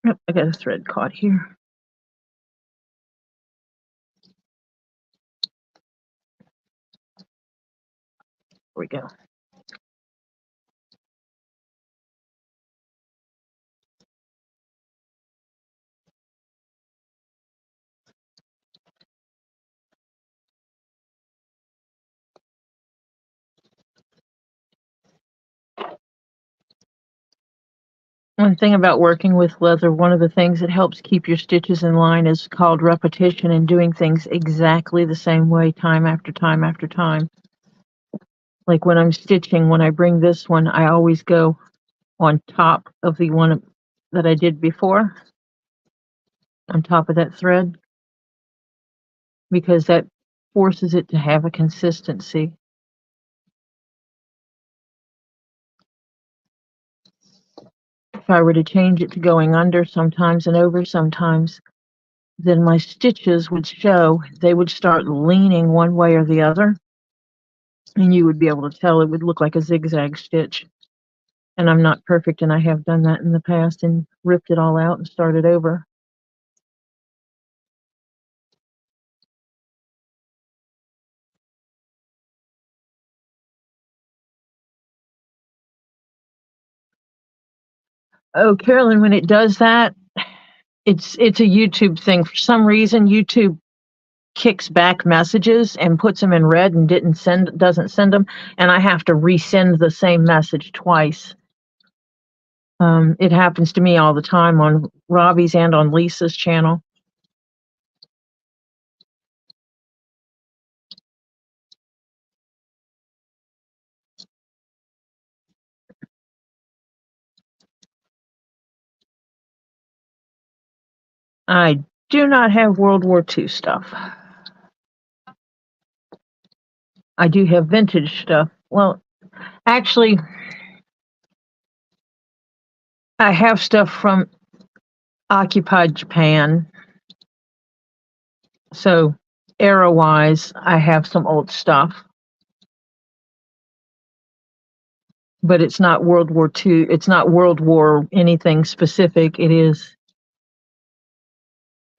Yep, I got a thread caught here. Here we go. One thing about working with leather, one of the things that helps keep your stitches in line is called repetition and doing things exactly the same way time after time after time. Like when I'm stitching, when I bring this one, I always go on top of the one that I did before, on top of that thread, because that forces it to have a consistency. If I were to change it to going under sometimes and over sometimes, then my stitches would show, they would start leaning one way or the other, and you would be able to tell. It would look like a zigzag stitch. And I'm not perfect, and I have done that in the past and ripped it all out and started over. Oh, Carolyn, when it does that, it's a YouTube thing. For some reason, YouTube kicks back messages and puts them in red and doesn't send them, and I have to resend the same message twice. It happens to me all the time on Robbie's and on Lisa's channel. I do not have World War II stuff. I do have vintage stuff. Well, actually, I have stuff from occupied Japan. So, era-wise, I have some old stuff. But it's not World War II. It's not World War anything specific.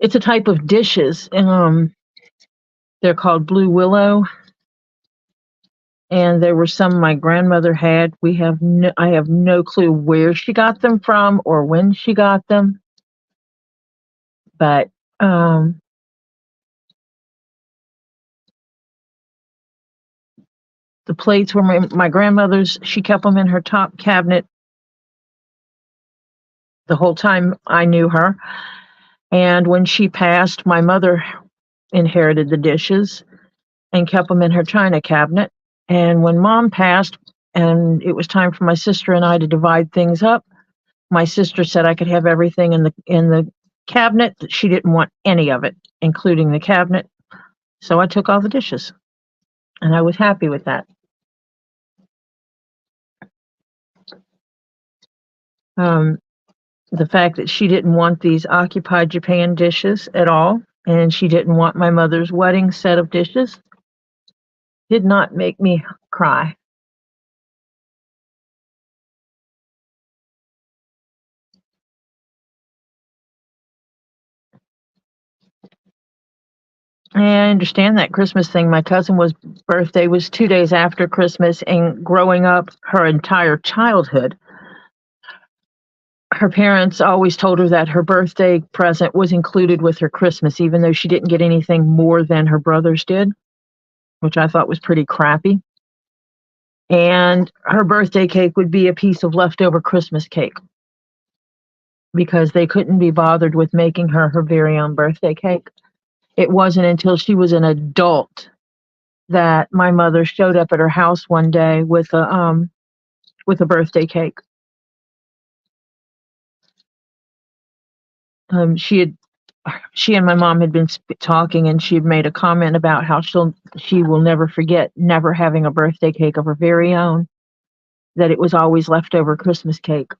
It's a type of dishes. They're called Blue Willow, and there were some my grandmother had. I have no clue where she got them from or when she got them, but the plates were my grandmother's. She kept them in her top cabinet the whole time I knew her. And when she passed, my mother inherited the dishes and kept them in her china cabinet. And when Mom passed and it was time for my sister and I to divide things up, my sister said I could have everything in the cabinet. That she didn't want any of it, including the cabinet. So I took all the dishes, and I was happy with that. The fact that she didn't want these occupied Japan dishes at all, and she didn't want my mother's wedding set of dishes, did not make me cry. I understand that Christmas thing. My cousin was birthday was 2 days after Christmas, and growing up her entire childhood, her parents always told her that her birthday present was included with her Christmas, even though she didn't get anything more than her brothers did, which I thought was pretty crappy. And her birthday cake would be a piece of leftover Christmas cake because they couldn't be bothered with making her very own birthday cake. It wasn't until she was an adult that my mother showed up at her house one day with a birthday cake. She had she and my mom had been talking, and she had made a comment about how she will never forget never having a birthday cake of her very own, that it was always leftover Christmas cake.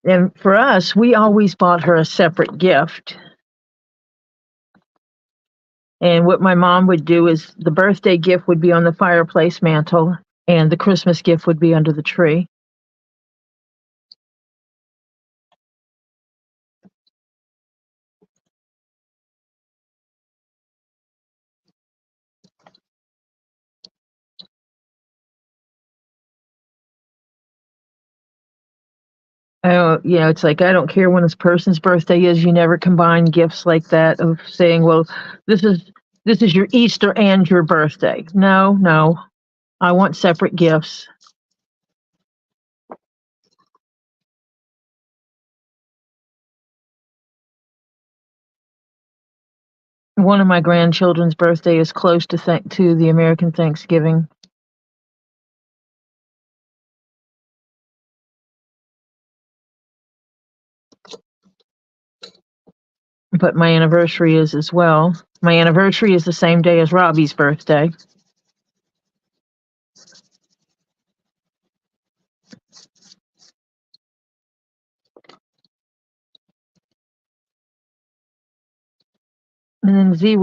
And for us, we always bought her a separate gift. And what my mom would do is the birthday gift would be on the fireplace mantle, and the Christmas gift would be under the tree. It's like I don't care when this person's birthday is. You never combine gifts like that of saying, "Well, this is this is your Easter and your birthday." No, no, I want separate gifts. One of my grandchildren's birthday is close to the American Thanksgiving, but my anniversary is as well. My anniversary is the same day as Robbie's birthday. And then Z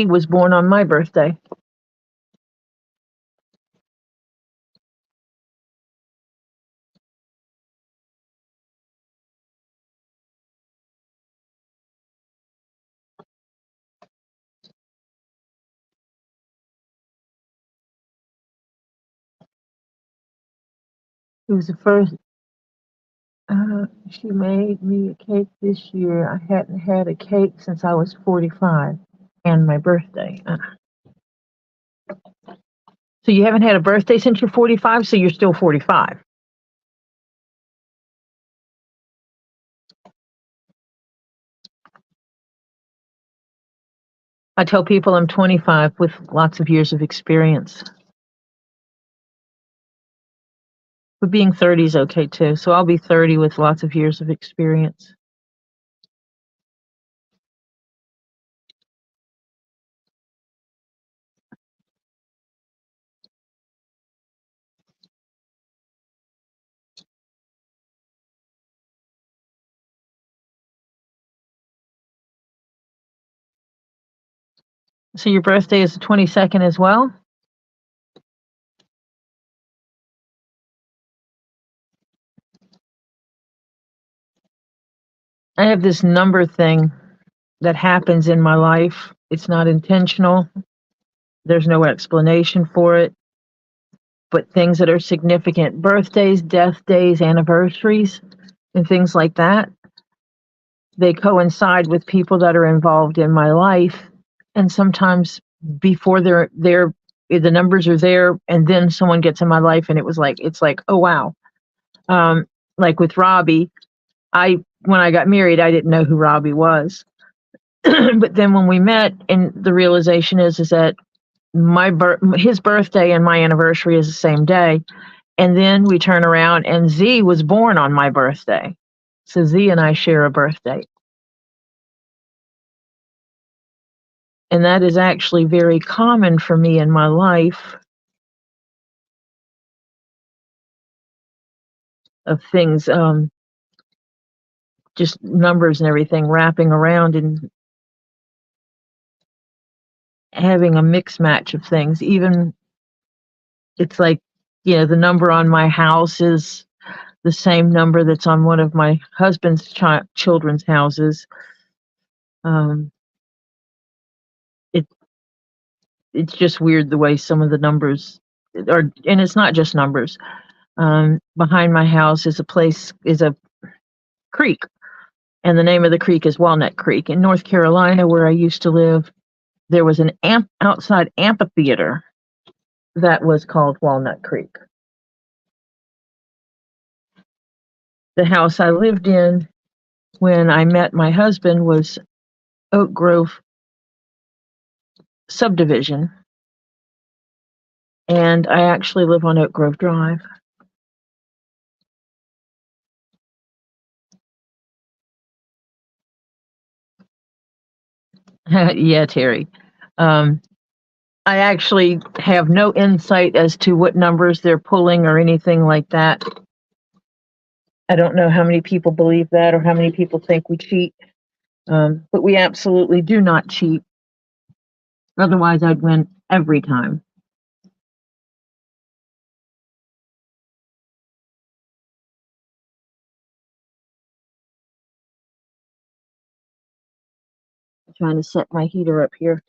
was born on my birthday. It was the first. She made me a cake this year. I hadn't had a cake since I was 45, and my birthday. So you haven't had a birthday since you're 45, so you're still 45. I tell people I'm 25 with lots of years of experience. But being 30 is okay too. So I'll be 30 with lots of years of experience. So your birthday is the 22nd as well? I have this number thing that happens in my life. It's not intentional. There's no explanation for it. But things that are significant, birthdays, death days, anniversaries, and things like that, they coincide with people that are involved in my life. And sometimes before they're there, the numbers are there, and then someone gets in my life, and it's like, oh wow. Like with Robbie, when I got married, I didn't know who Robbie was. But then when we met, and the realization is that his birthday and my anniversary is the same day, and then we turn around and Z was born on my birthday, so Z and I share a birthday, and that is actually very common for me in my life, of things, just numbers and everything wrapping around and having a mix match of things. Even it's like, the number on my house is the same number that's on one of my husband's children's houses. Um, it it's just weird the way some of the numbers are, and it's not just numbers. Behind my house is a creek, and the name of the creek is Walnut Creek. In North Carolina, where I used to live, there was an outside amphitheater that was called Walnut Creek. The house I lived in when I met my husband was Oak Grove subdivision, and I actually live on Oak Grove Drive. Yeah, Terry. Um, I actually have no insight as to what numbers they're pulling or anything like that. I don't know how many people believe that or how many people think we cheat, but we absolutely do not cheat. Otherwise, I'd win every time. I'm trying to set my heater up here.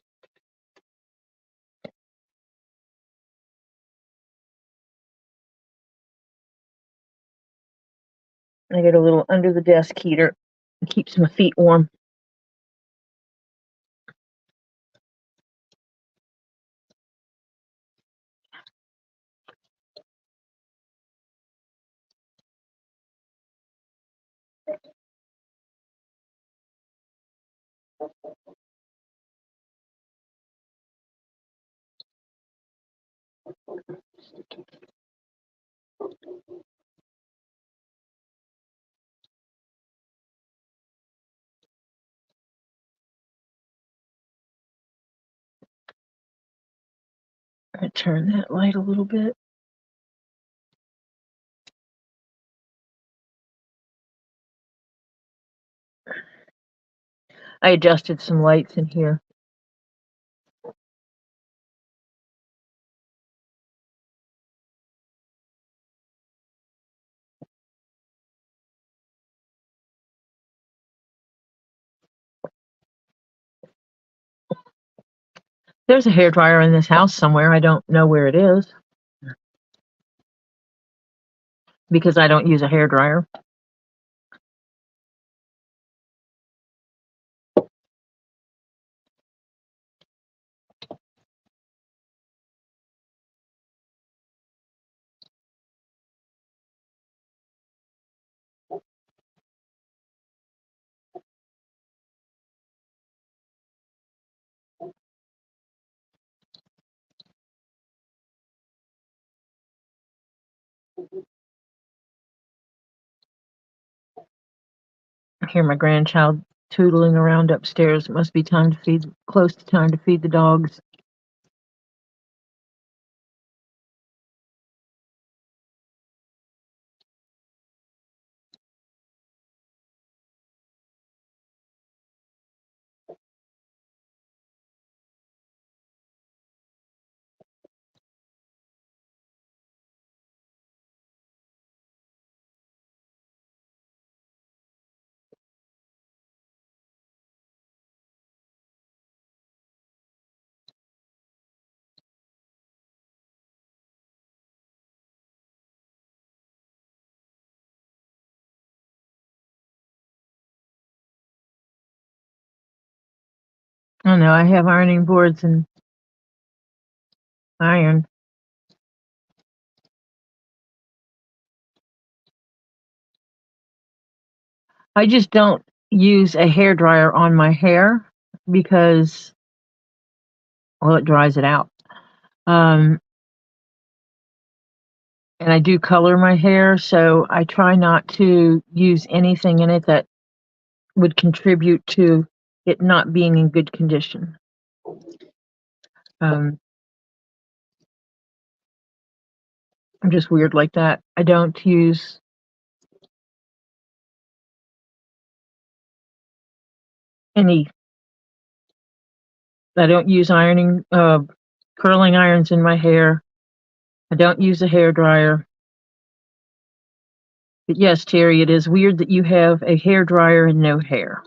I get a little under the desk heater. It keeps my feet warm. I turn that light a little bit. I adjusted some lights in here. There's a hairdryer in this house somewhere. I don't know where it is because I don't use a hairdryer. I hear my grandchild tootling around upstairs. It must be time to feed, close to time to feed the dogs. I know, I have ironing boards and iron. I just don't use a hair dryer on my hair because, well, it dries it out. And I do color my hair, so I try not to use anything in it that would contribute to it not being in good condition. I'm just weird like that. I don't use any. I don't use curling irons in my hair. I don't use a hair dryer. But yes, Terry, it is weird that you have a hair dryer and no hair.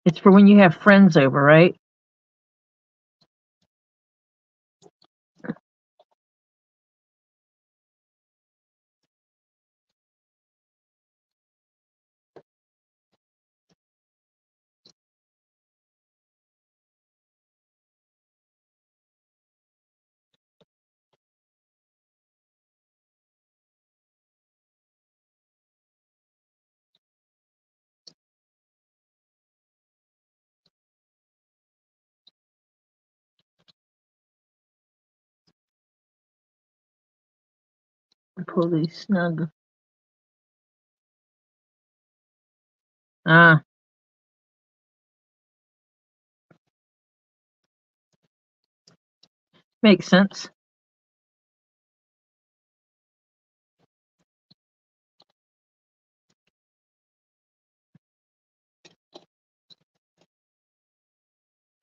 It's for when you have friends over, right? Pull these snug. Ah, makes sense.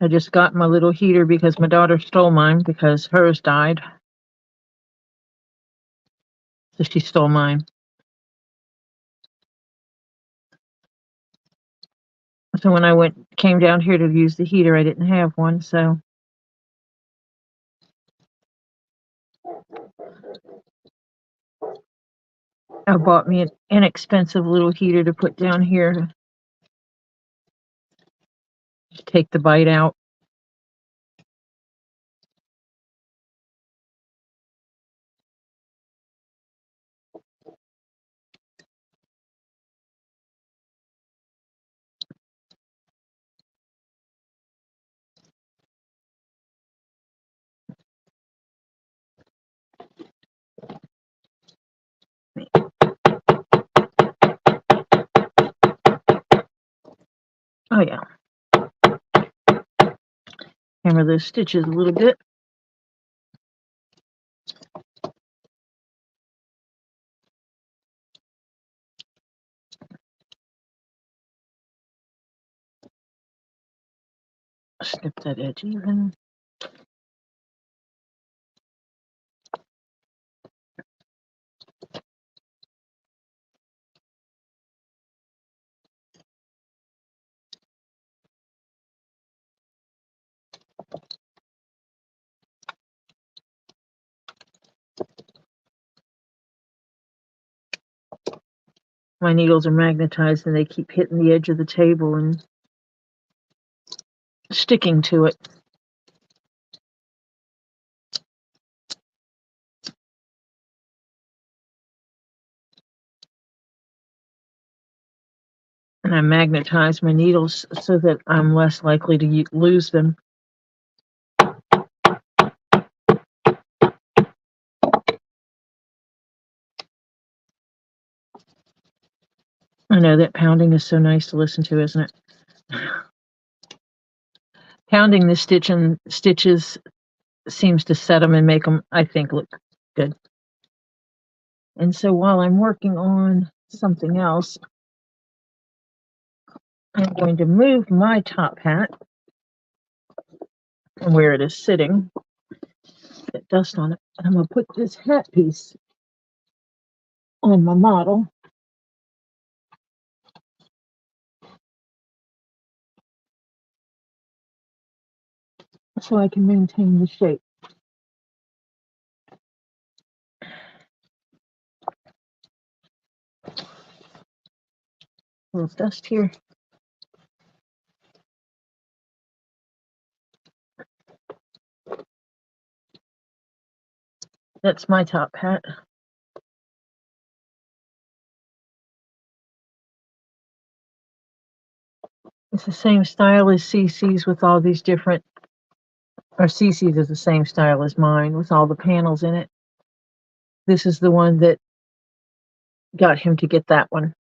I just got my little heater because my daughter stole mine because hers died. So she stole mine. So when I came down here to use the heater, I didn't have one, so I bought me an inexpensive little heater to put down here to take the bite out. Oh yeah. Hammer those stitches a little bit. Snip that edge even. My needles are magnetized and they keep hitting the edge of the table and sticking to it. And I magnetize my needles so that I'm less likely to lose them. I know that pounding is so nice to listen to, isn't it? Pounding the stitches seems to set them and make them, I think, look good. And so while I'm working on something else, I'm going to move my top hat from where it is sitting, get dust on it, and I'm going to put this hat piece on my model. So I can maintain the shape. A little dust here. That's my top hat. It's the same style as CC's with all these different, or CC's is the same style as mine with all the panels in it. This is the one that got him to get that one.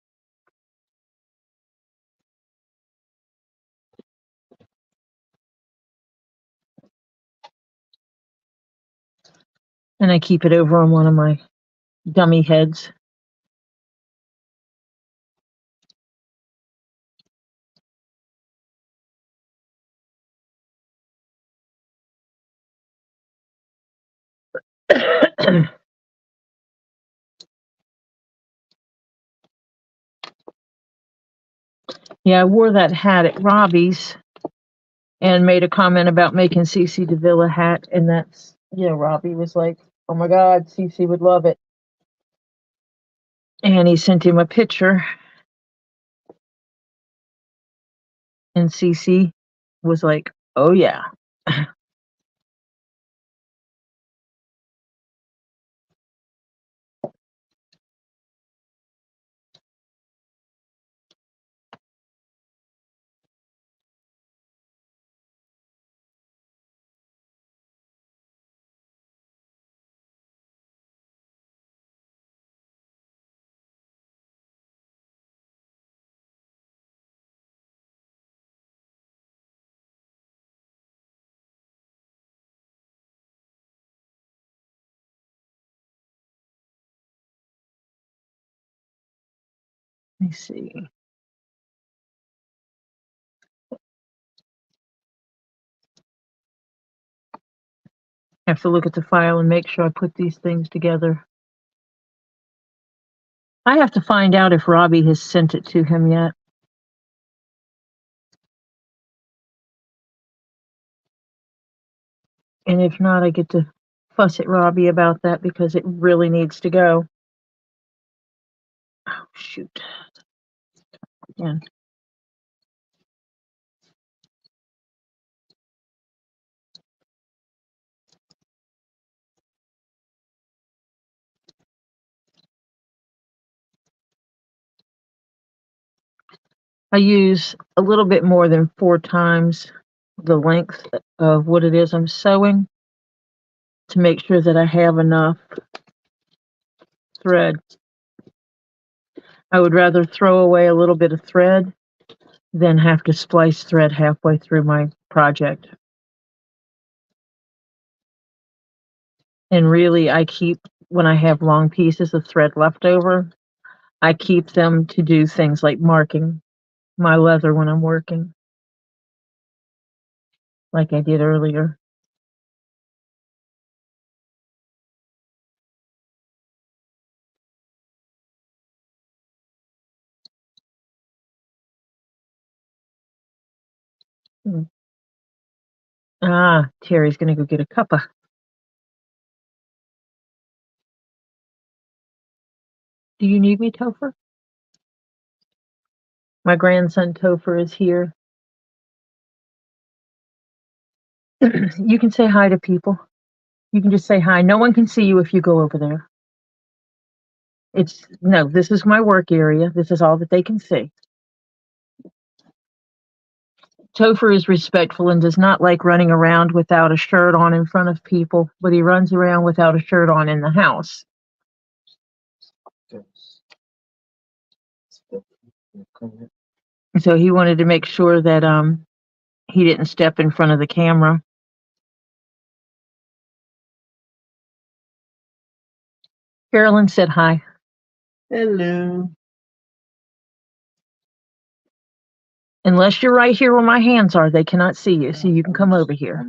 And I keep it over on one of my dummy heads. Yeah, I wore that hat at Robbie's and made a comment about making CC DeVille a hat, and that's, Robbie was like, oh my God, CC would love it. And he sent him a picture, and CC was like, oh yeah. Let me see. I have to look at the file and make sure I put these things together. I have to find out if Robbie has sent it to him yet. And if not, I get to fuss at Robbie about that because it really needs to go. Oh, shoot. Again. I use a little bit more than 4 times the length of what it is I'm sewing to make sure that I have enough thread. I would rather throw away a little bit of thread than have to splice thread halfway through my project. And really, I keep, when I have long pieces of thread left over, I keep them to do things like marking my leather when I'm working, like I did earlier. Ah, Terry's gonna go get a cuppa. Do you need me, Topher? My grandson Topher is here. You can say hi to people. You can just say hi. No one can see you if you go over there. No, this is my work area. This is all that they can see. Topher is respectful and does not like running around without a shirt on in front of people, but he runs around without a shirt on in the house. So he wanted to make sure that he didn't step in front of the camera. Carolyn said hi. Hello. Unless you're right here where my hands are, they cannot see you, so you can come over here.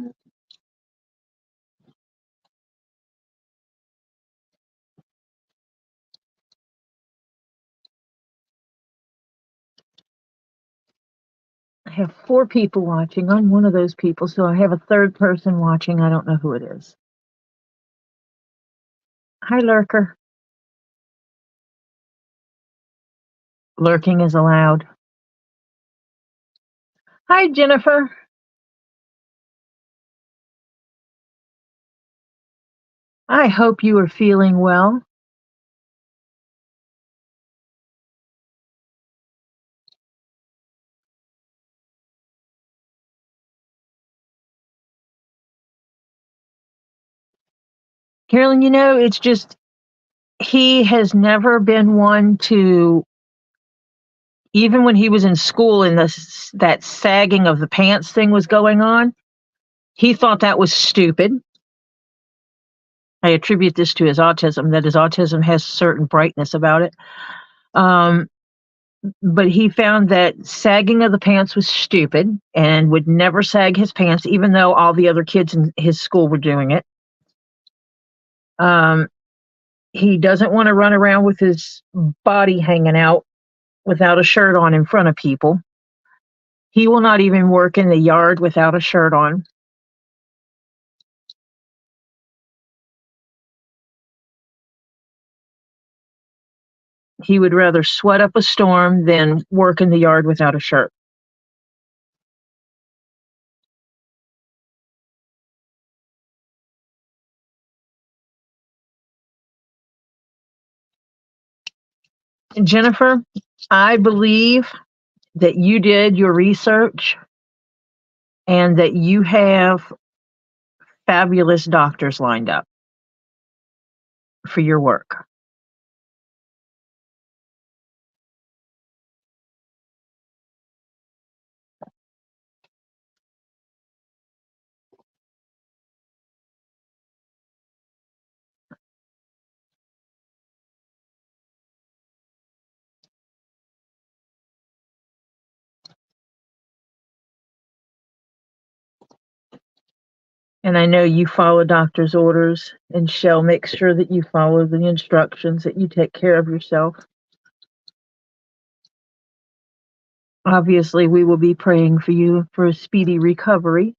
I have 4 people watching. I'm one of those people, so I have a third person watching. I don't know who it is. Hi, Lurker. Lurking is allowed. Hi, Jennifer. I hope you are feeling well. Carolyn, it's just, he has never been one to, even when he was in school and that sagging of the pants thing was going on, he thought that was stupid. I attribute this to his autism, that his autism has a certain brightness about it. But he found that sagging of the pants was stupid and would never sag his pants, even though all the other kids in his school were doing it. He doesn't want to run around with his body hanging out without a shirt on in front of people. He will not even work in the yard without a shirt on. He would rather sweat up a storm than work in the yard without a shirt. Jennifer, I believe that you did your research and that you have fabulous doctors lined up for your work. And I know you follow doctor's orders, and Shell makes sure that you follow the instructions, that you take care of yourself. Obviously, we will be praying for you for a speedy recovery.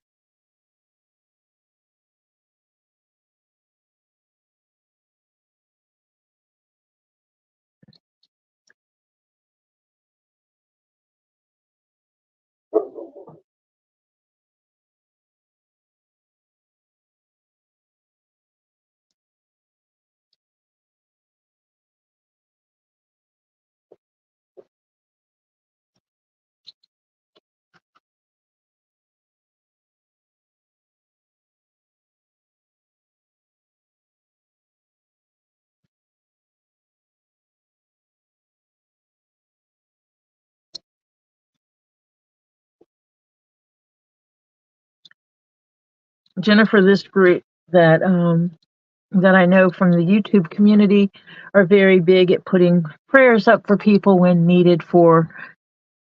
Jennifer, this group that I know from the YouTube community are very big at putting prayers up for people when needed for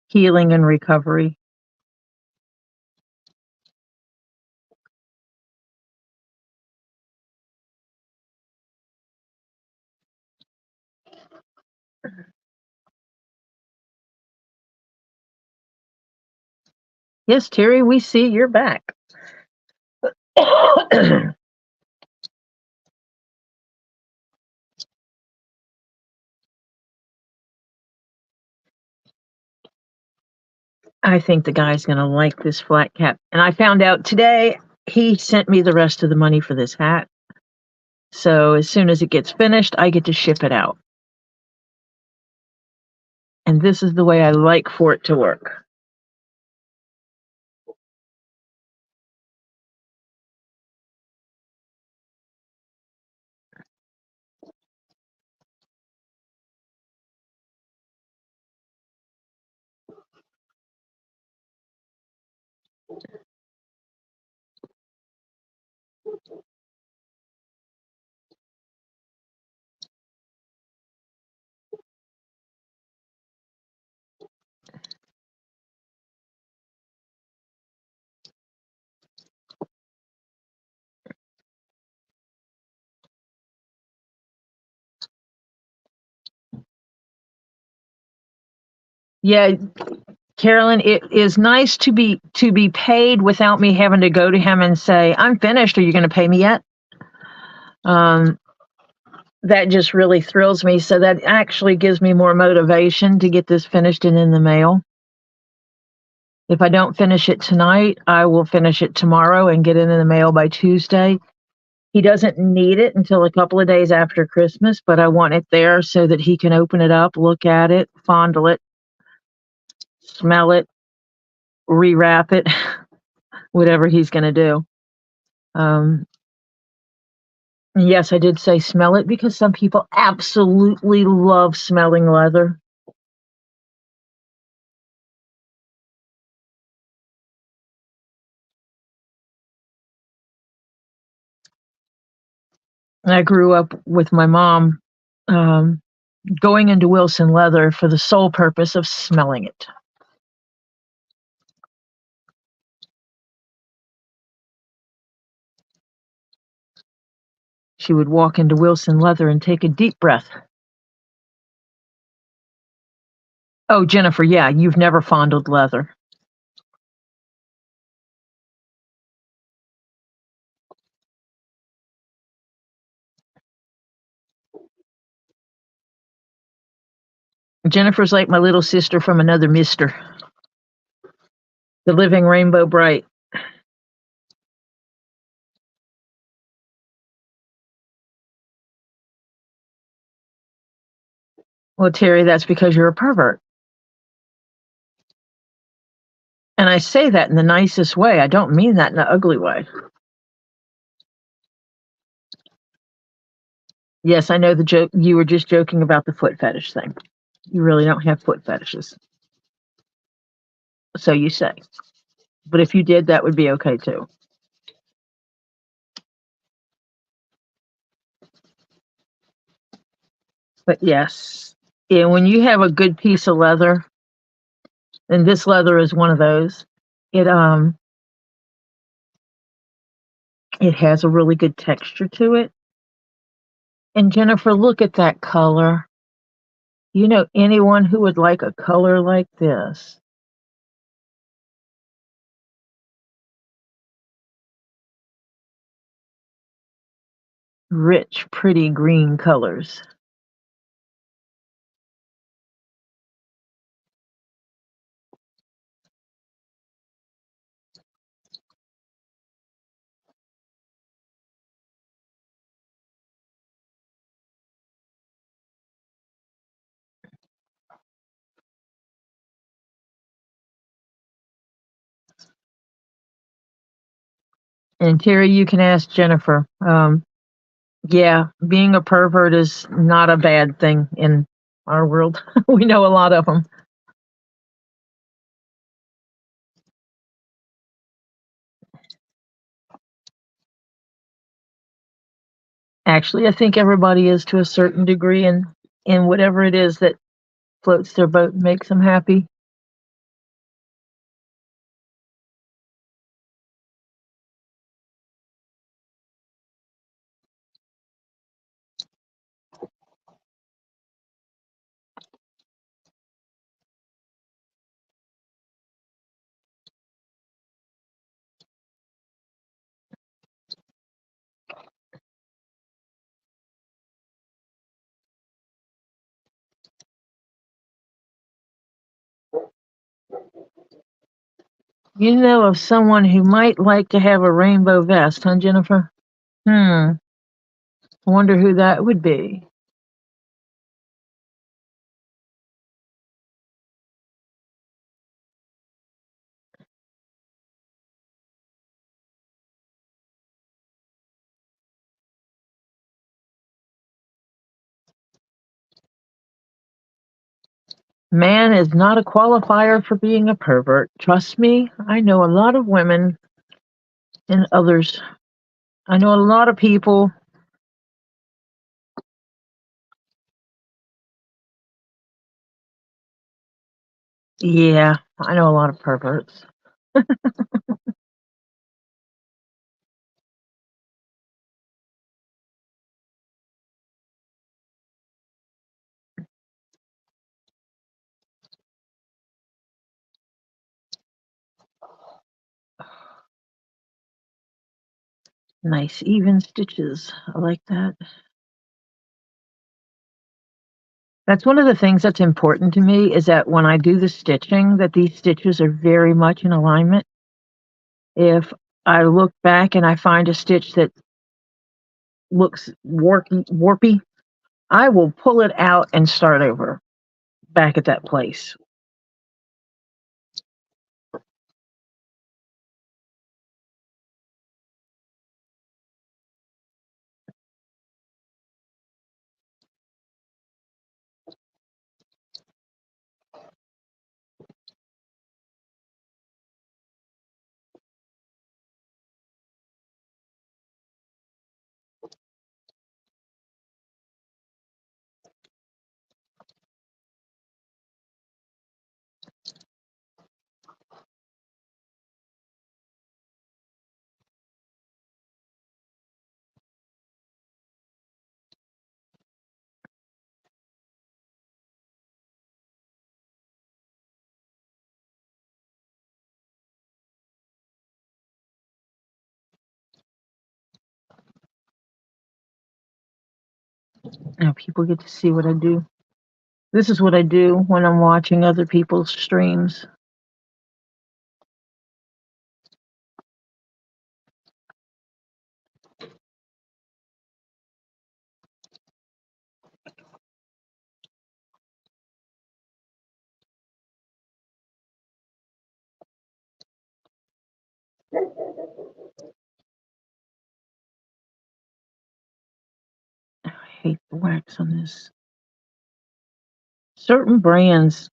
healing and recovery. Yes, Terry, we see you're back. I think the guy's going to like this flat cap. And I found out today he sent me the rest of the money for this hat. So as soon as it gets finished, I get to ship it out. And this is the way I like for it to work. Yeah, Carolyn, it is nice to be paid without me having to go to him and say, "I'm finished. Are you going to pay me yet?" That just really thrills me. So that actually gives me more motivation to get this finished and in the mail. If I don't finish it tonight, I will finish it tomorrow and get it in the mail by Tuesday. He doesn't need it until a couple of days after Christmas, but I want it there so that he can open it up, look at it, fondle it, smell it, rewrap it, whatever he's going to do. Yes, I did say smell it because some people absolutely love smelling leather. I grew up with my mom going into Wilson Leather for the sole purpose of smelling it. She would walk into Wilson Leather and take a deep breath. Oh, Jennifer, yeah, you've never fondled leather. Jennifer's like my little sister from another mister. The living rainbow bright. Well, Terry, that's because you're a pervert. And I say that in the nicest way. I don't mean that in an ugly way. Yes, I know the joke. You were just joking about the foot fetish thing. You really don't have foot fetishes. So you say. But if you did, that would be okay too. But yes, yeah, when you have a good piece of leather, and this leather is one of those, it it has a really good texture to it. And Jennifer, look at that color. You know anyone who would like a color like this? Rich, pretty green colors. And Terry, you can ask Jennifer. Yeah, being a pervert is not a bad thing in our world. We know a lot of them. Actually, I think everybody is to a certain degree, and in whatever it is that floats their boat and makes them happy. You know of someone who might like to have a rainbow vest, huh, Jennifer? I wonder who that would be. Man is not a qualifier for being a pervert. Trust me, I know a lot of women and others. I know a lot of people. Yeah, I know a lot of perverts. Nice even stitches. I like that. That's one of the things that's important to me is that when I do the stitching, that these stitches are very much in alignment. If I look back and I find a stitch that looks warpy, I will pull it out and start over back at that place. Now people get to see what I do. This is what I do when I'm watching other people's streams. I hate the wax on this. Certain brands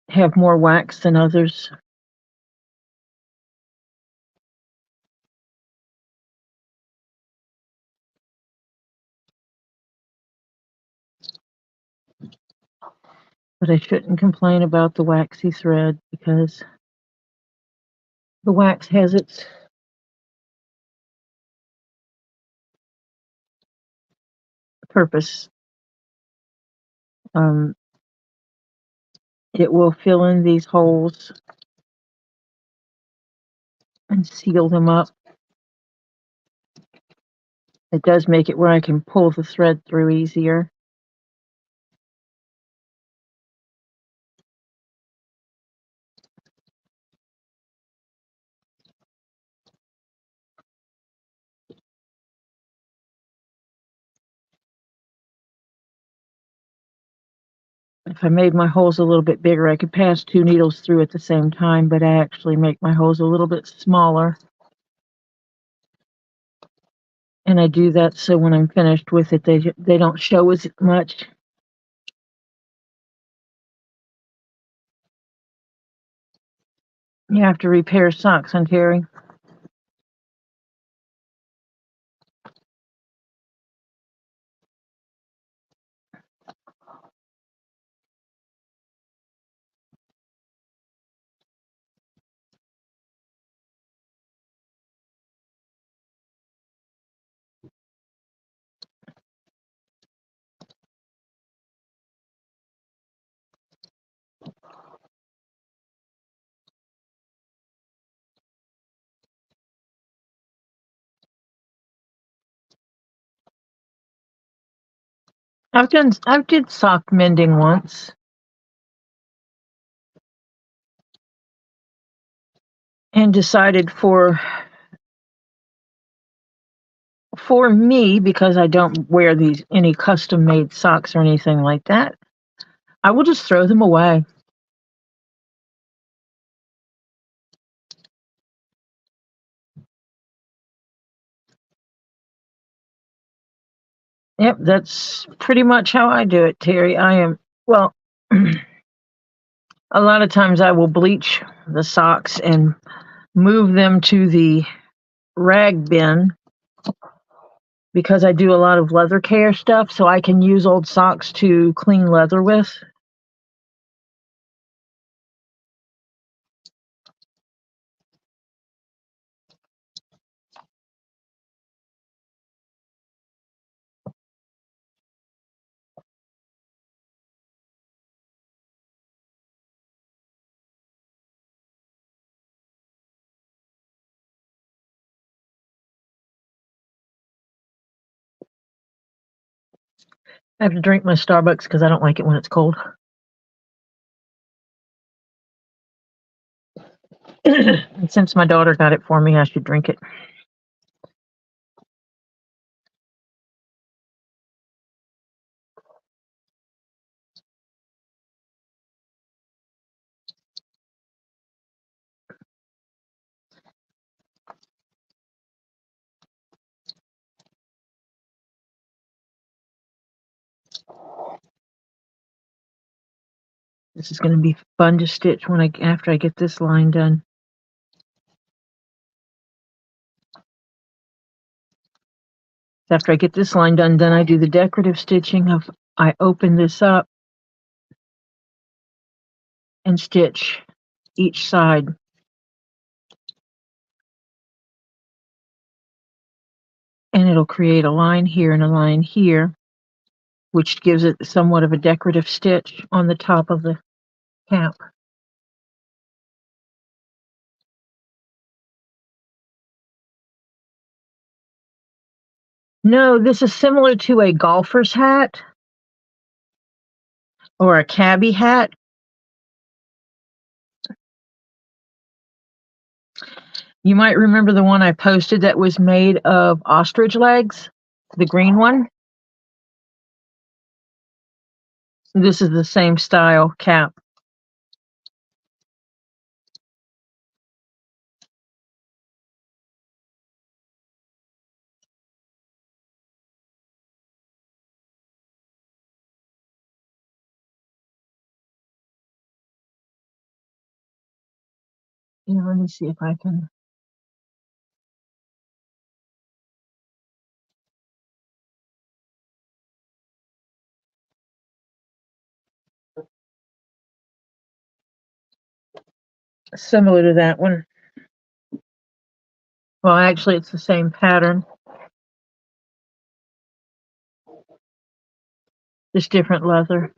have more wax than others. But I shouldn't complain about the waxy thread because the wax has its purpose. Um, it will fill in these holes and seal them up. It does make it where I can pull the thread through easier. If I made my holes a little bit bigger, I could pass 2 needles through at the same time, but I actually make my holes a little bit smaller. And I do that so when I'm finished with it, they don't show as much. You have to repair socks, huh, Terry? I did sock mending once and decided for me, because I don't wear any custom made socks or anything like that, I will just throw them away. Yep, that's pretty much how I do it, Terry. I am, well, A lot of times I will bleach the socks and move them to the rag bin because I do a lot of leather care stuff, so I can use old socks to clean leather with. I have to drink my Starbucks because I don't like it when it's cold. And since my daughter got it for me, I should drink it. This is going to be fun to stitch after I get this line done. After I get this line done, then I do the decorative stitching of I open this up and stitch each side. And it'll create a line here and a line here, which gives it somewhat of a decorative stitch on the top of the cap. No, this is similar to a golfer's hat or a cabbie hat. You might remember the one I posted that was made of ostrich legs, the green one. This is the same style cap. Yeah, let me see if I can. Similar to that one. Well, actually, it's the same pattern. Just different leather.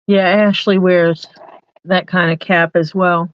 Yeah, Ashley wears that kind of cap as well.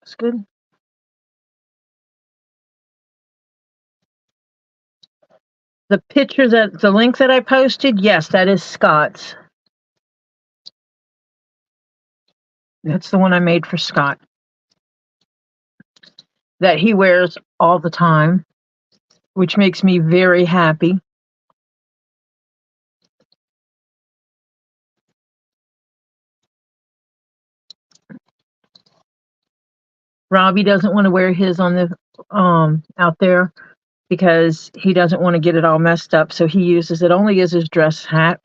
That's good. The picture the link that I posted, yes, that is Scott's. That's the one I made for Scott. That he wears all the time, which makes me very happy. Robbie doesn't want to wear his on the out there because he doesn't want to get it all messed up, so he uses it only as his dress hat.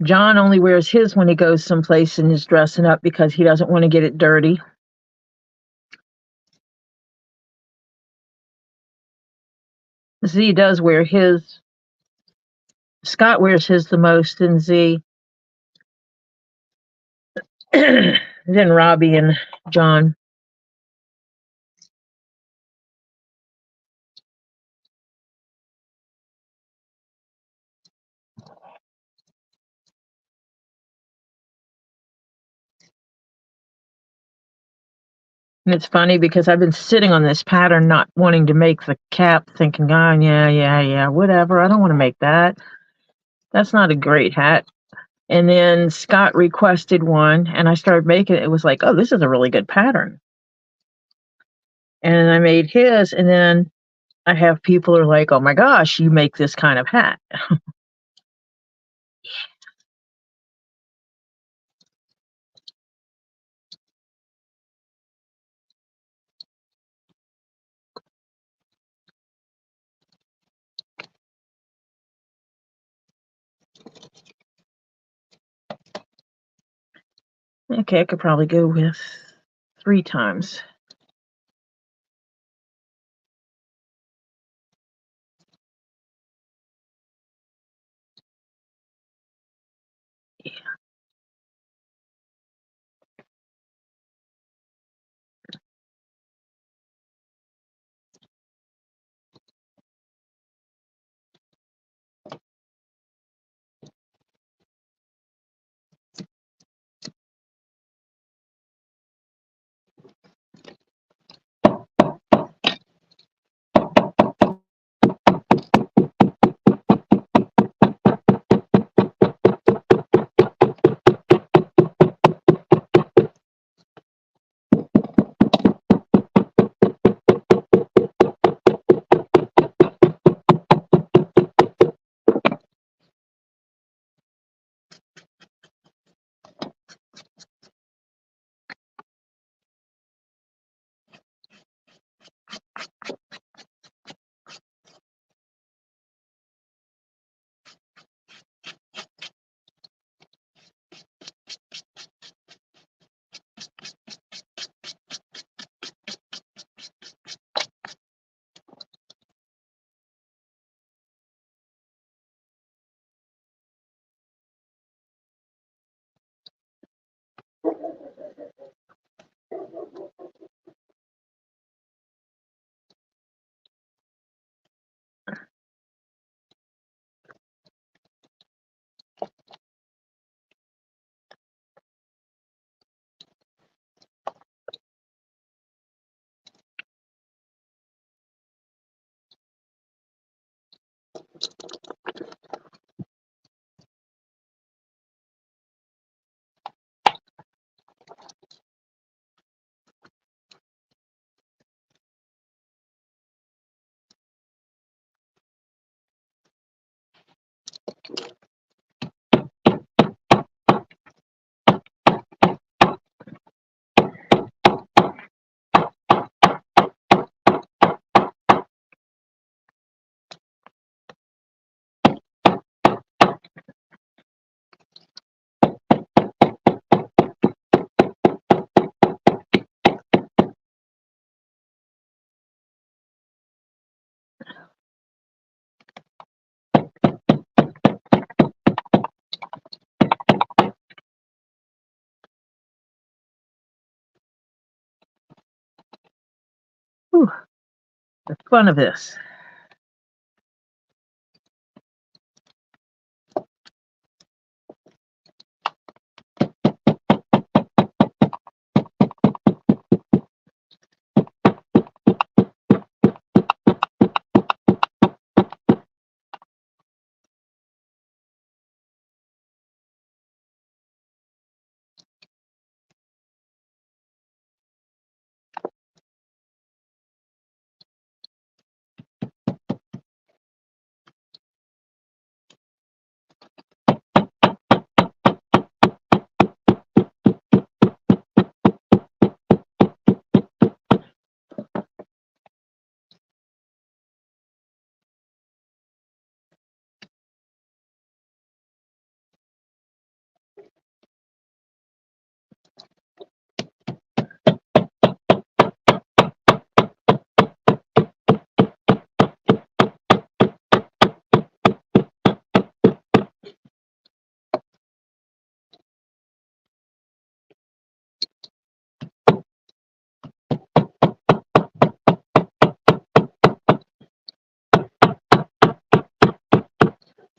John only wears his when he goes someplace and is dressing up because he doesn't want to get it dirty. Z does wear his. Scott wears his the most, and Z. Then Robbie and John. And it's funny because I've been sitting on this pattern not wanting to make the cap, thinking, oh, yeah, whatever. I don't want to make that. That's not a great hat. And then Scott requested one, and I started making it. It was like, oh, this is a really good pattern. And I made his, and then I have people are like, oh my gosh, you make this kind of hat. Okay, I could probably go with 3 times. Yeah. Whew, the fun of this.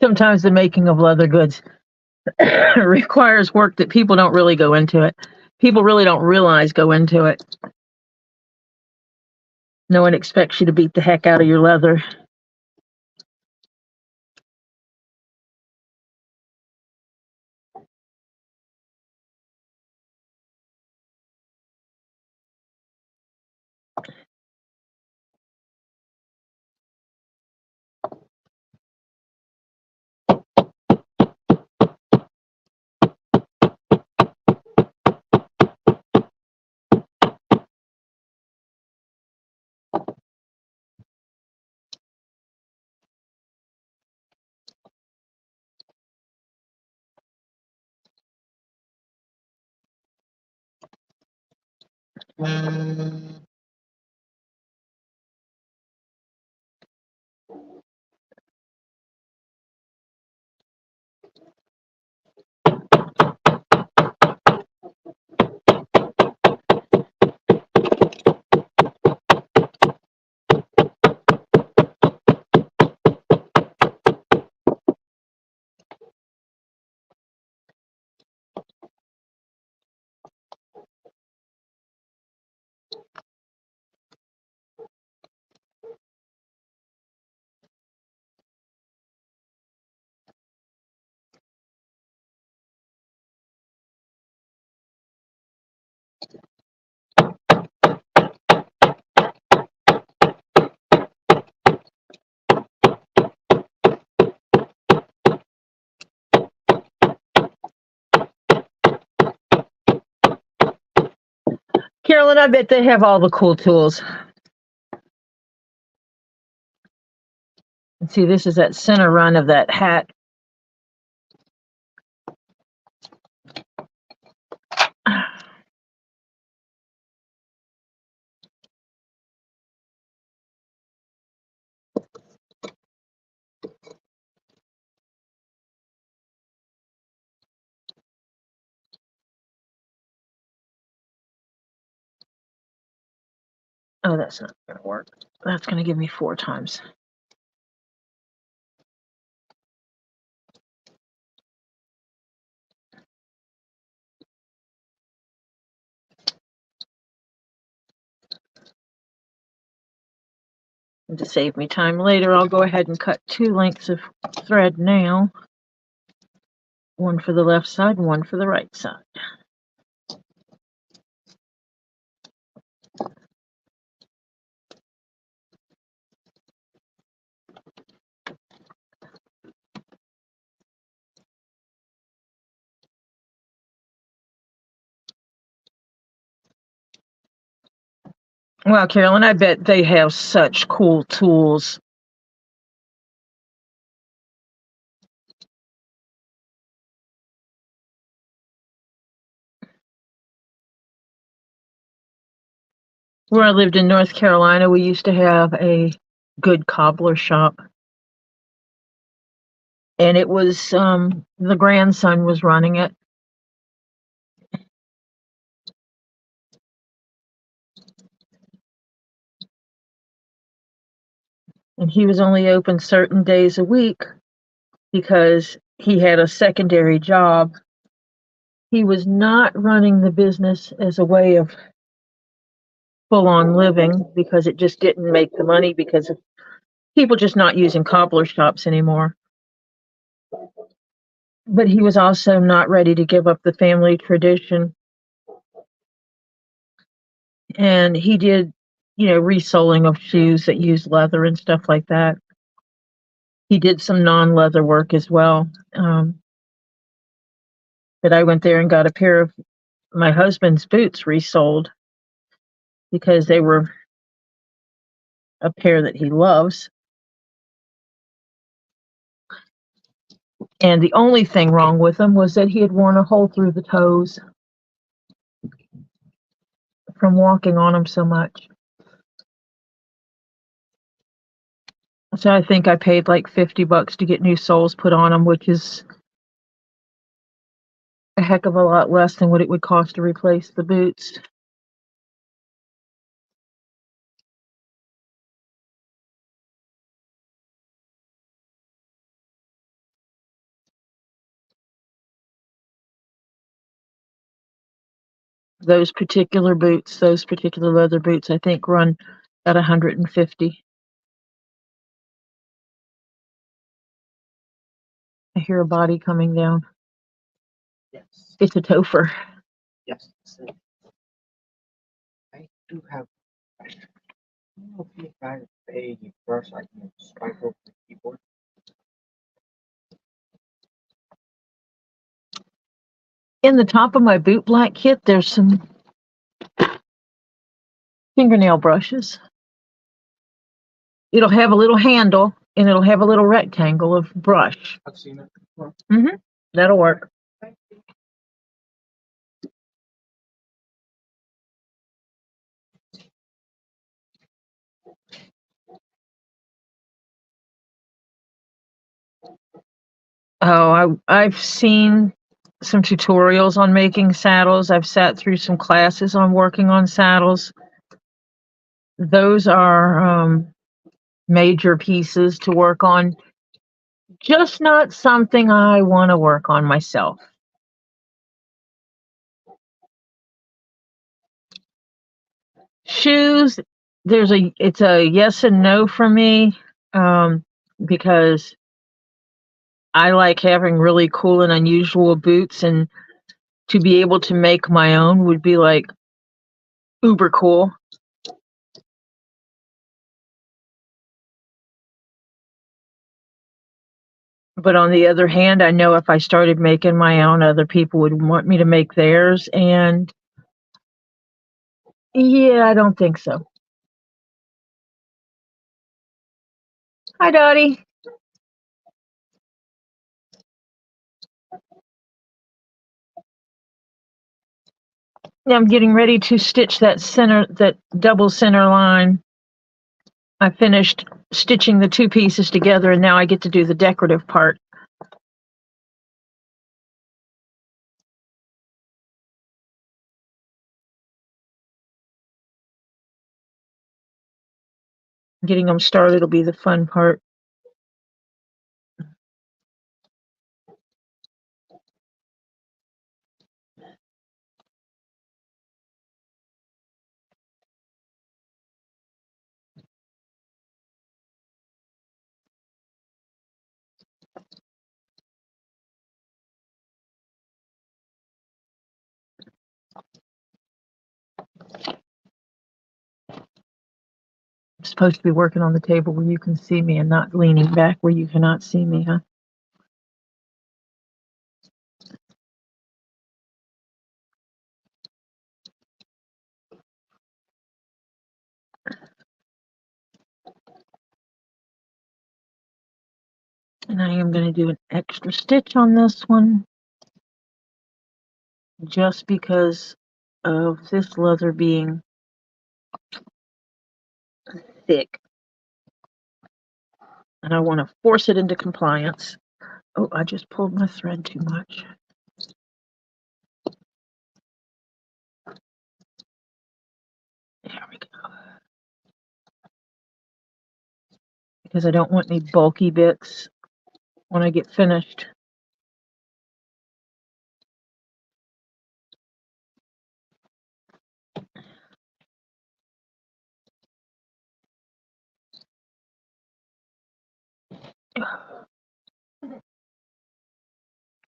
Sometimes the making of leather goods requires work that people don't really go into it. People really don't realize go into it. No one expects you to beat the heck out of your leather. Carolyn, I bet they have all the cool tools. And see, this is that center run of that hat. Oh, that's not going to work. That's going to give me 4 times. And to save me time later, I'll go ahead and cut 2 lengths of thread now. One for the left side, one for the right side. Wow, Carolyn, I bet they have such cool tools. Where I lived in North Carolina, we used to have a good cobbler shop. And it was, the grandson was running it. And he was only open certain days a week because he had a secondary job. He was not running the business as a way of full-on living because it just didn't make the money because of people just not using cobbler shops anymore. But he was also not ready to give up the family tradition. And he did, resoling of shoes that use leather and stuff like that. He did some non-leather work as well. But I went there and got a pair of my husband's boots resoled because they were a pair that he loves. And the only thing wrong with them was that he had worn a hole through the toes from walking on them so much. So I think I paid like $50 to get new soles put on them, which is a heck of a lot less than what it would cost to replace the boots. those particular leather boots, I think run at 150. I hear a body coming down. Yes. It's a topher. Yes. So I do have. I don't know if I have a brush I can swipe over the keyboard. In the top of my boot black kit, there's some fingernail brushes. It'll have a little handle and it'll have a little rectangle of brush. I've seen it before. That'll work. Thank you. Oh, I've seen some tutorials on making saddles. I've sat through some classes on working on saddles. Those are major pieces to work on. Just not something I want to work on myself. Shoes, it's a yes and no for me, because I like having really cool and unusual boots, and to be able to make my own would be like uber cool. But on the other hand, I know if I started making my own, other people would want me to make theirs, and yeah, I don't think so. Hi, Dottie. I'm getting ready to stitch that double center line. I finished stitching the two pieces together, and now I get to do the decorative part. Getting them started will be the fun part. I'm supposed to be working on the table where you can see me and not leaning back where you cannot see me, huh? And I am going to do an extra stitch on this one, just because of this leather being thick. And I want to force it into compliance. Oh, I just pulled my thread too much. There we go. Because I don't want any bulky bits when I get finished.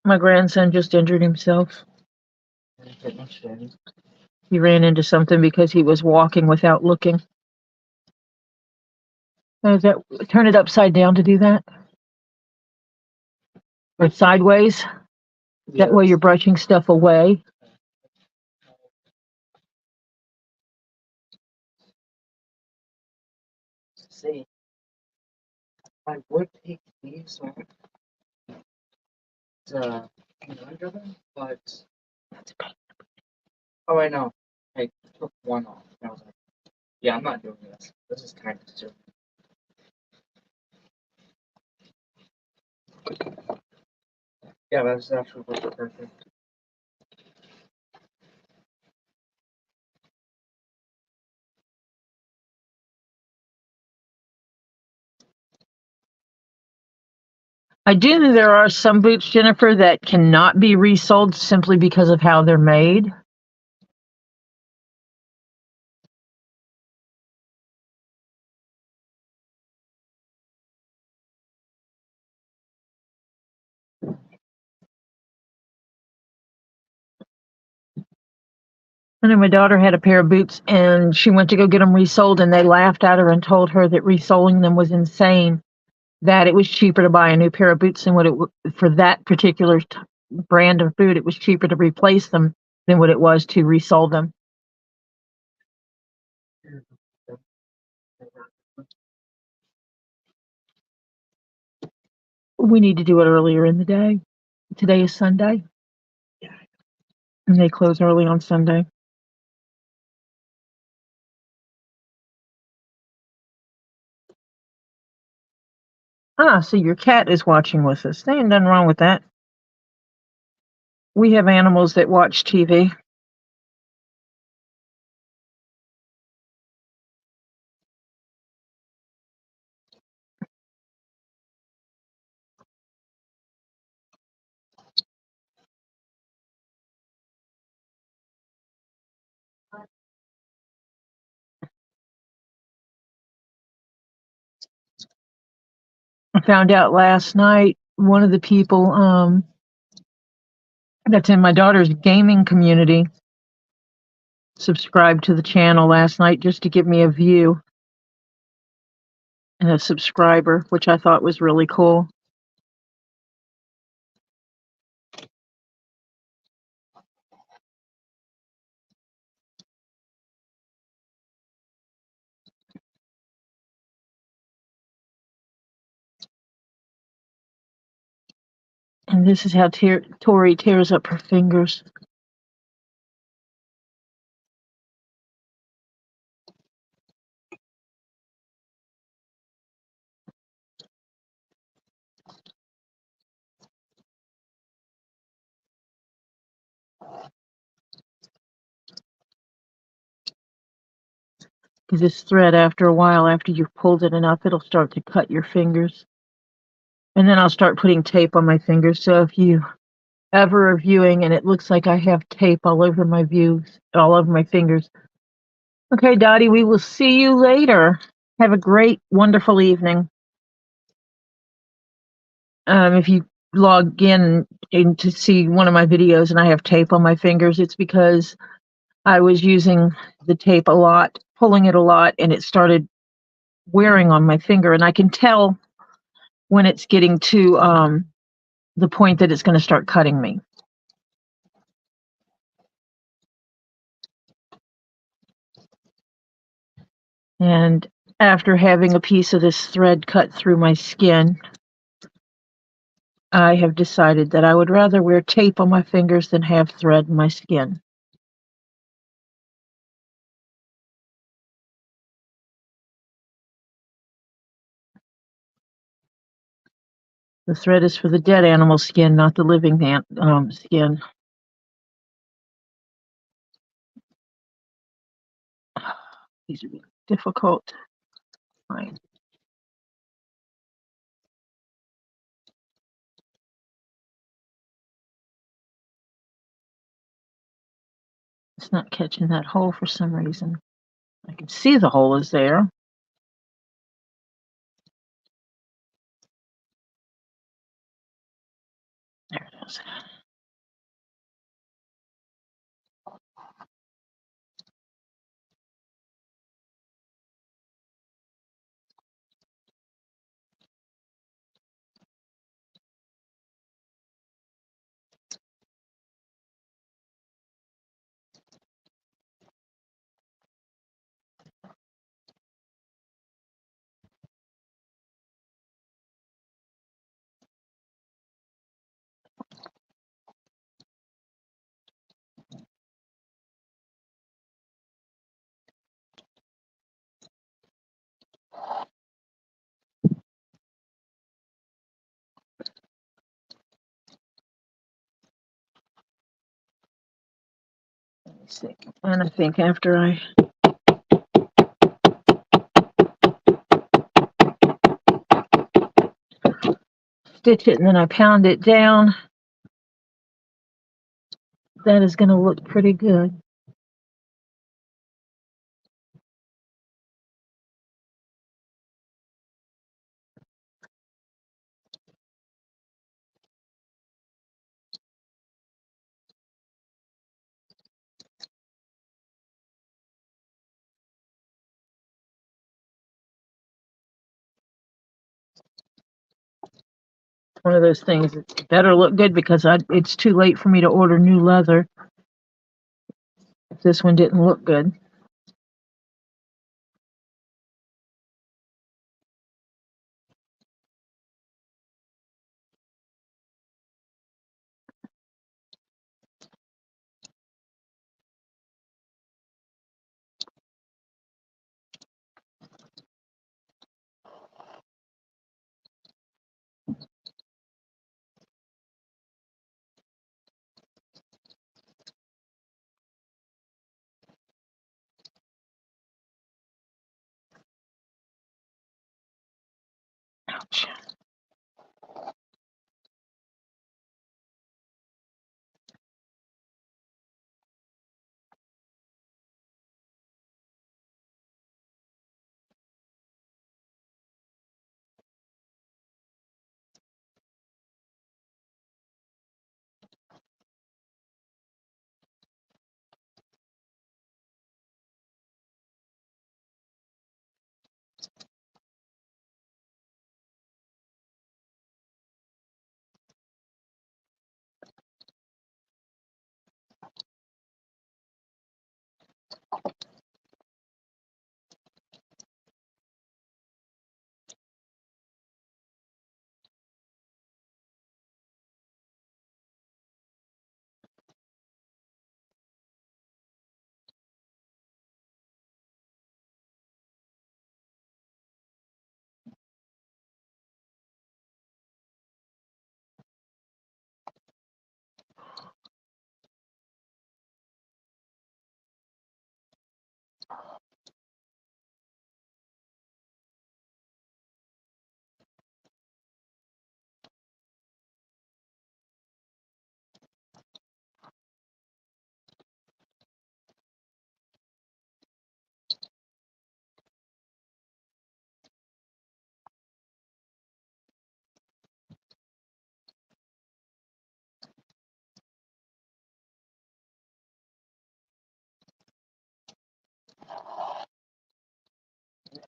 My grandson just injured himself. He ran into something because he was walking without looking. Turn it upside down to do that? Or sideways? That way you're brushing stuff away. See, I would take these off to under them, but oh, I know. I took one off. And I was like, yeah, I'm not doing this. This is kind of stupid. Yeah, that's actually perfect. I do know there are some boots, Jennifer, that cannot be resold simply because of how they're made. I know my daughter had a pair of boots and she went to go get them resoled and they laughed at her and told her that resoling them was insane, that it was cheaper to buy a new pair of boots than what for that particular brand of boot, it was cheaper to replace them than what it was to resole them. We need to do it earlier in the day. Today is Sunday. And they close early on Sunday. Ah, so your cat is watching with us. There ain't nothing wrong with that. We have animals that watch TV. I found out last night one of the people that's in my daughter's gaming community subscribed to the channel last night just to give me a view and a subscriber, which I thought was really cool. And this is how Tori tears up her fingers. Because this thread, after a while, after you've pulled it enough, it'll start to cut your fingers. And then I'll start putting tape on my fingers. So if you ever are viewing and it looks like I have tape all over my all over my fingers. Okay, Dottie, we will see you later. Have a great, wonderful evening. If you log in to see one of my videos and I have tape on my fingers, it's because I was using the tape a lot, pulling it a lot, and it started wearing on my finger. And I can tell when it's getting to the point that it's going to start cutting me. And after having a piece of this thread cut through my skin, I have decided that I would rather wear tape on my fingers than have thread in my skin. The thread is for the dead animal skin, not the living skin. These are difficult. Fine. It's not catching that hole for some reason. I can see the hole is there. There it is. Let me see. And I think after I stitch it and then I pound it down, that is going to look pretty good. One of those things that better look good because it's too late for me to order new leather if this one didn't look good. Ouch.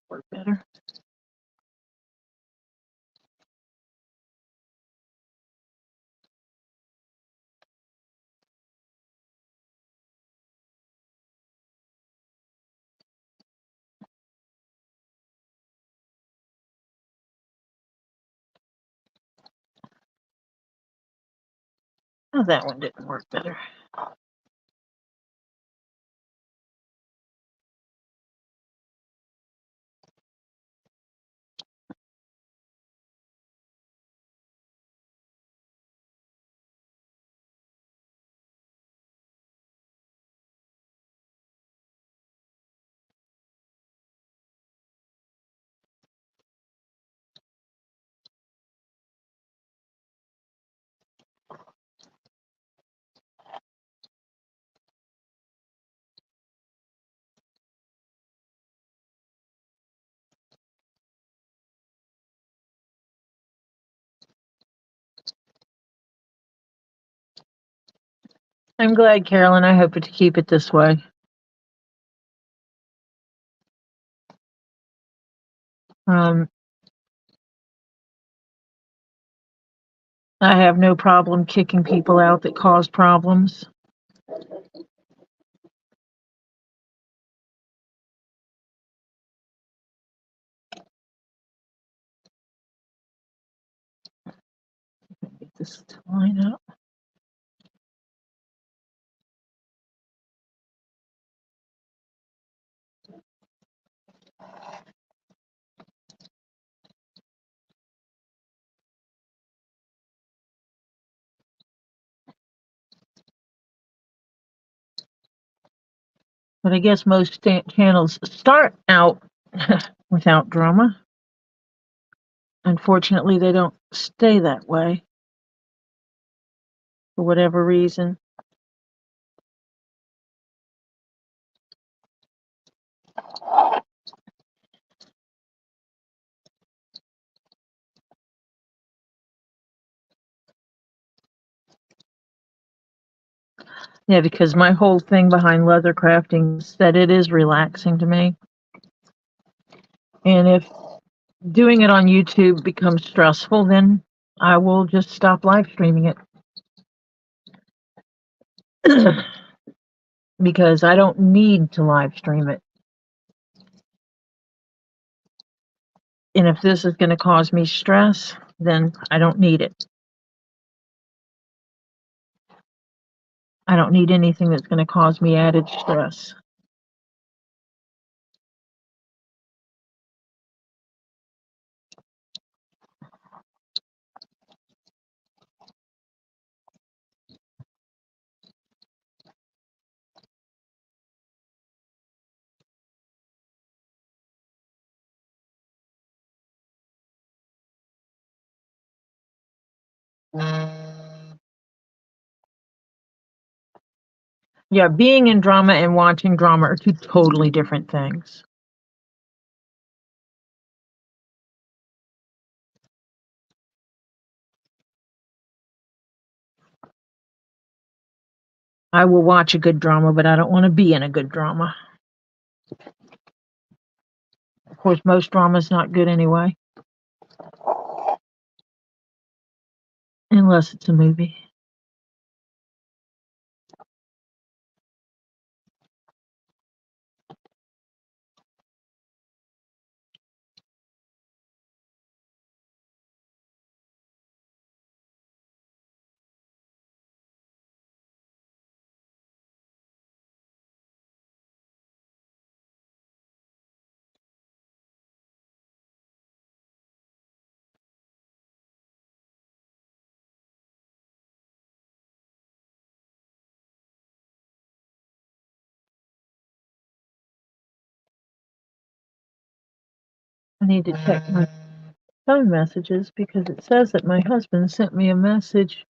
Work better. Oh, that one didn't work better. I'm glad, Carolyn. I hope to keep it this way. I have no problem kicking people out that cause problems. Get this to line up. But I guess most channels start out without drama. Unfortunately, they don't stay that way for whatever reason. Yeah, because my whole thing behind leather crafting is that it is relaxing to me. And if doing it on YouTube becomes stressful, then I will just stop live streaming it because I don't need to live stream it. And if this is going to cause me stress, then I don't need it. I don't need anything that's going to cause me added stress. Yeah, being in drama and watching drama are two totally different things. I will watch a good drama, but I don't want to be in a good drama. Of course, most drama's not good anyway. Unless it's a movie. I need to check my phone messages because it says that my husband sent me a message.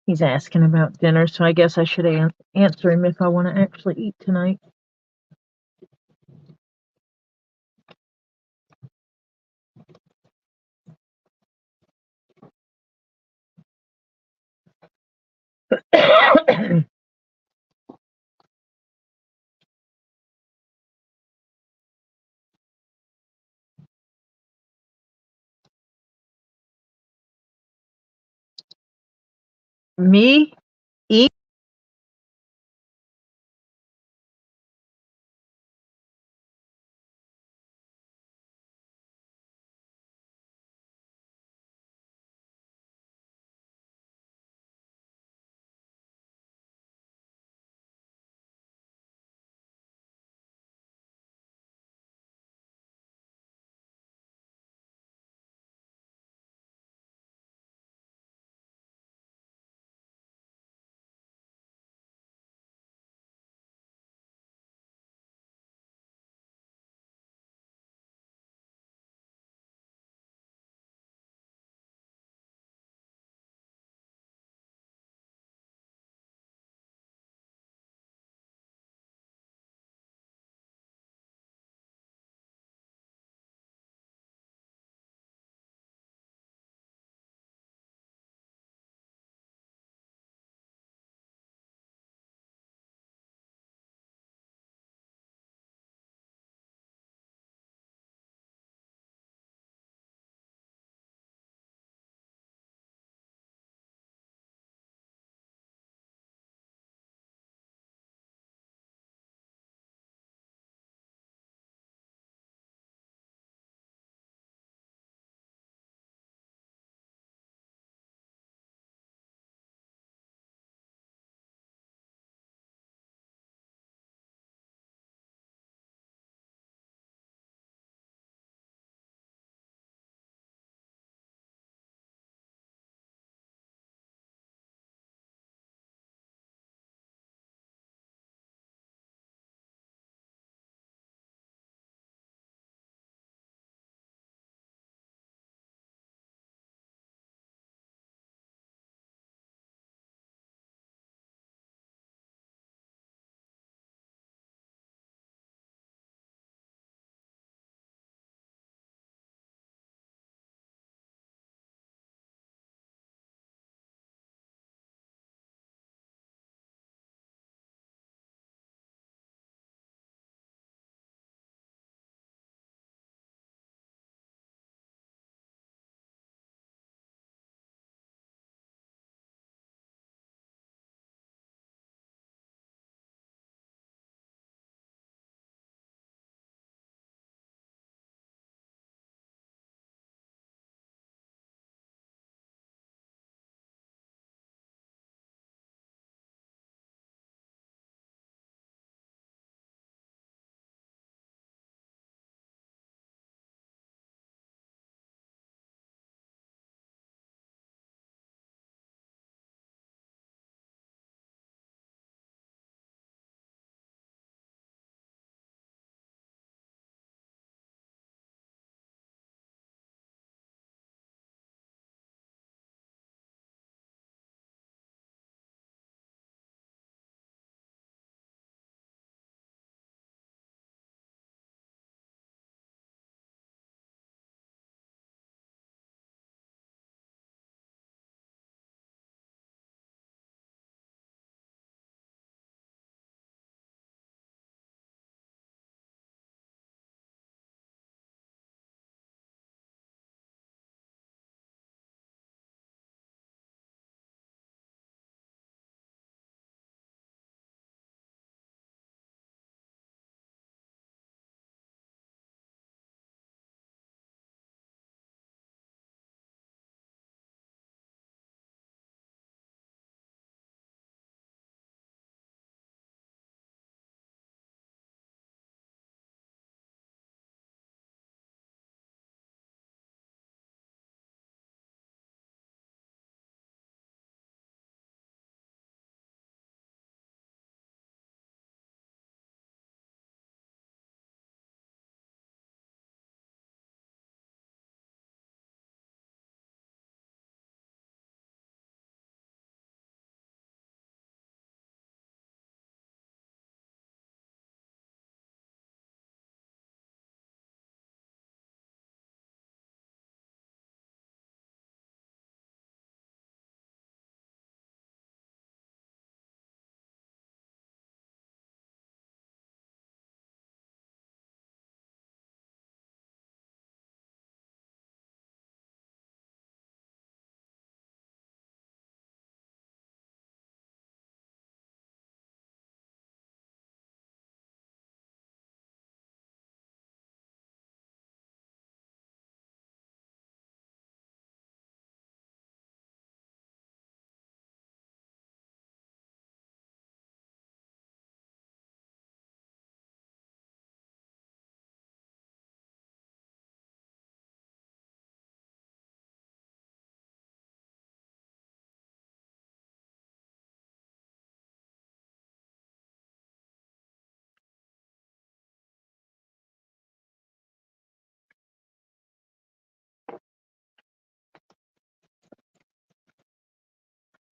He's asking about dinner, so I guess I should answer him if I want to actually eat tonight. Me? Eat?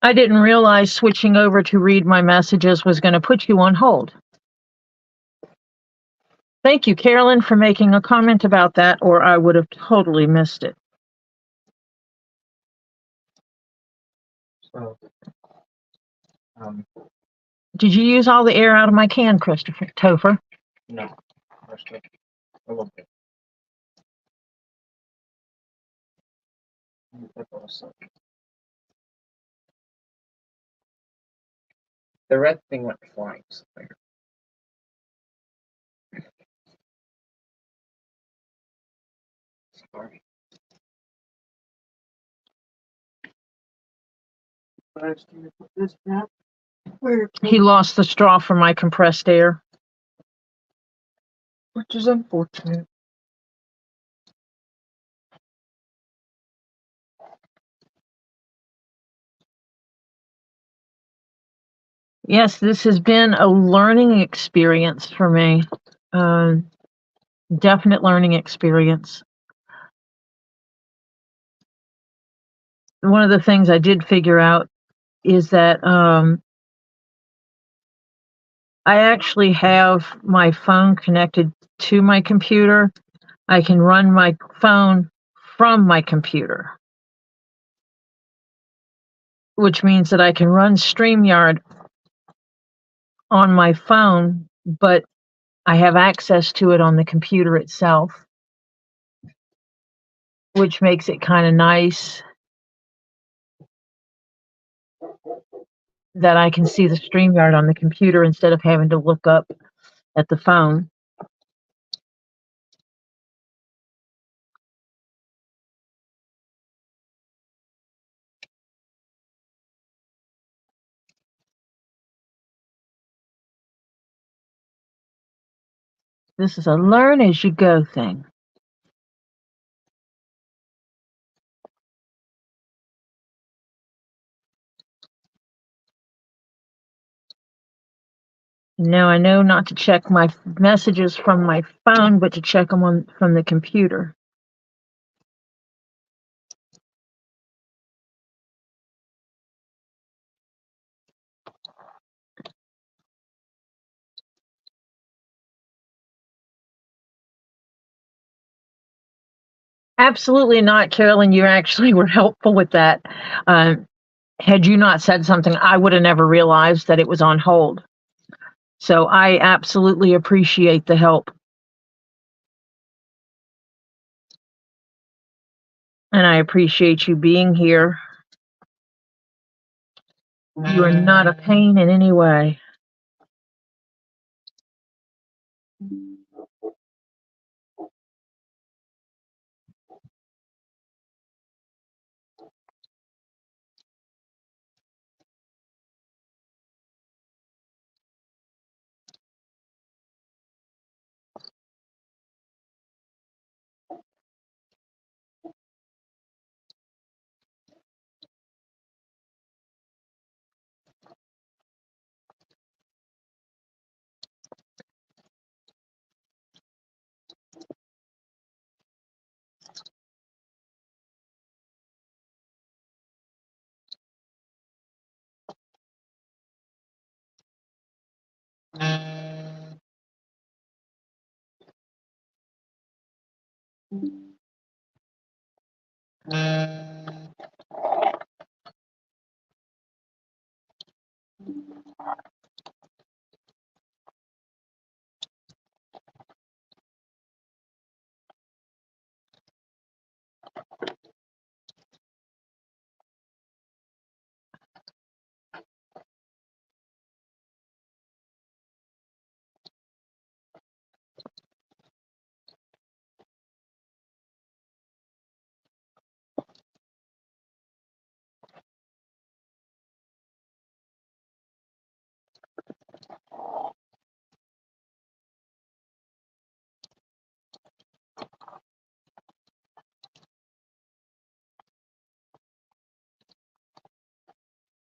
I didn't realize switching over to read my messages was going to put you on hold. Thank you, Carolyn, for making a comment about that, or I would have totally missed it. So, Did you use all the air out of my can, Christopher Topher? no, just a little bit. The red thing went flying somewhere. Sorry. But I was going to put this back where He lost the straw for my compressed air. which is unfortunate. Yes, this has been a learning experience for me. Definite learning experience. One of the things I did figure out is that I actually have my phone connected to my computer. I can run my phone from my computer, which means that I can run StreamYard on my phone, but I have access to it on the computer itself, which makes it kind of nice that I can see the StreamYard on the computer instead of having to look up at the phone. This is a learn as you go thing. Now I know not to check my messages from my phone, but to check them from the computer. Absolutely not, Carolyn. You actually were helpful with that. Had you not said something, I would have never realized that it was on hold. So I absolutely appreciate the help. And I appreciate you being here. You are not a pain in any way.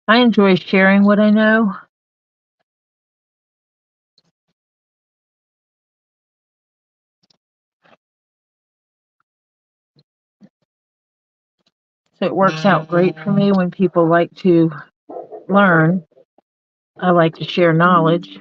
I enjoy sharing what I know. So it works out great for me when people like to learn. I like to share knowledge.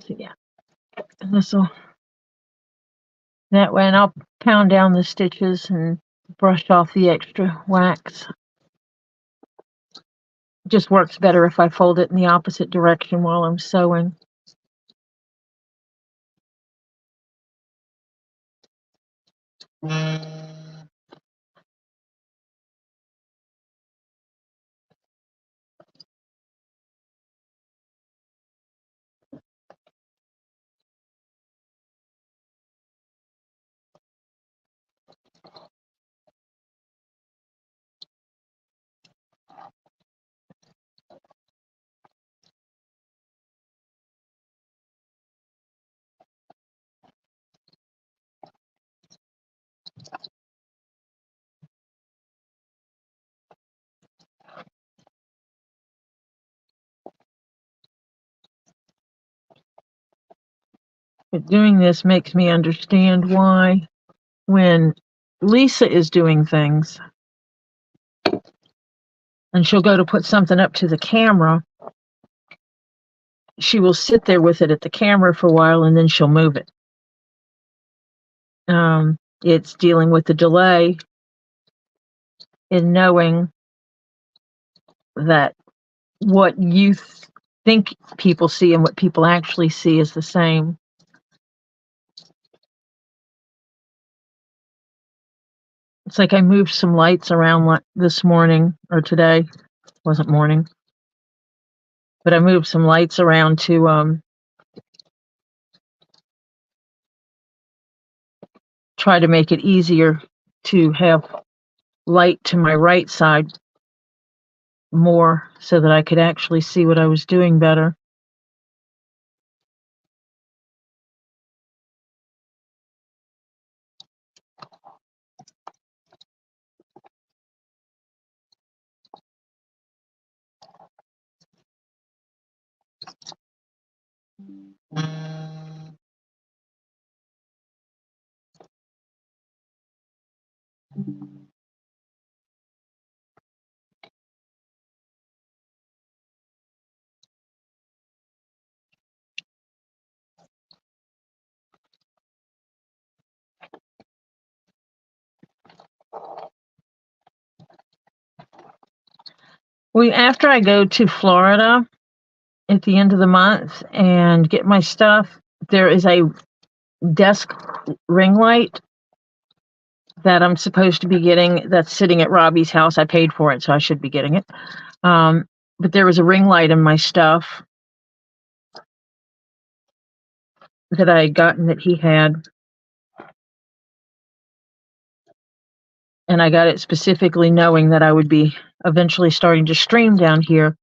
So yeah, and that way, and I'll pound down the stitches and brush off the extra wax. It just works better if I fold it in the opposite direction while I'm sewing. But doing this makes me understand why when Lisa is doing things and she'll go to put something up to the camera, she will sit there with it at the camera for a while and then she'll move it. It's dealing with the delay in knowing that what you think people see and what people actually see is the same. It's like I moved some lights around this morning or today. Wasn't morning, but I moved some lights around to try to make it easier to have light to my right side more so that I could actually see what I was doing better. After I go to Florida at the end of the month and get my stuff, there is a desk ring light that I'm supposed to be getting that's sitting at Robbie's house. I paid for it, so I should be getting it. But there was a ring light in my stuff that I had gotten that he had. And I got it specifically knowing that I would be eventually starting to stream down here.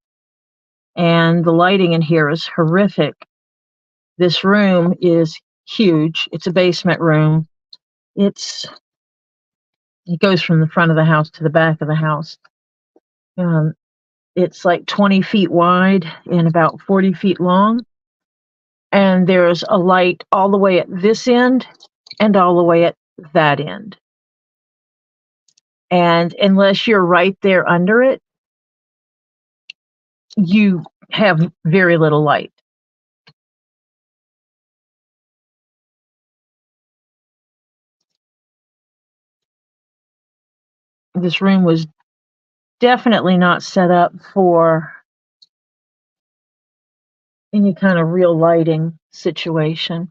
And the lighting in here is horrific. This room is huge. It's a basement room. It goes from the front of the house to the back of the house. It's like 20 feet wide and about 40 feet long. And there's a light all the way at this end and all the way at that end. And unless you're right there under it, you have very little light. This room was definitely not set up for any kind of real lighting situation.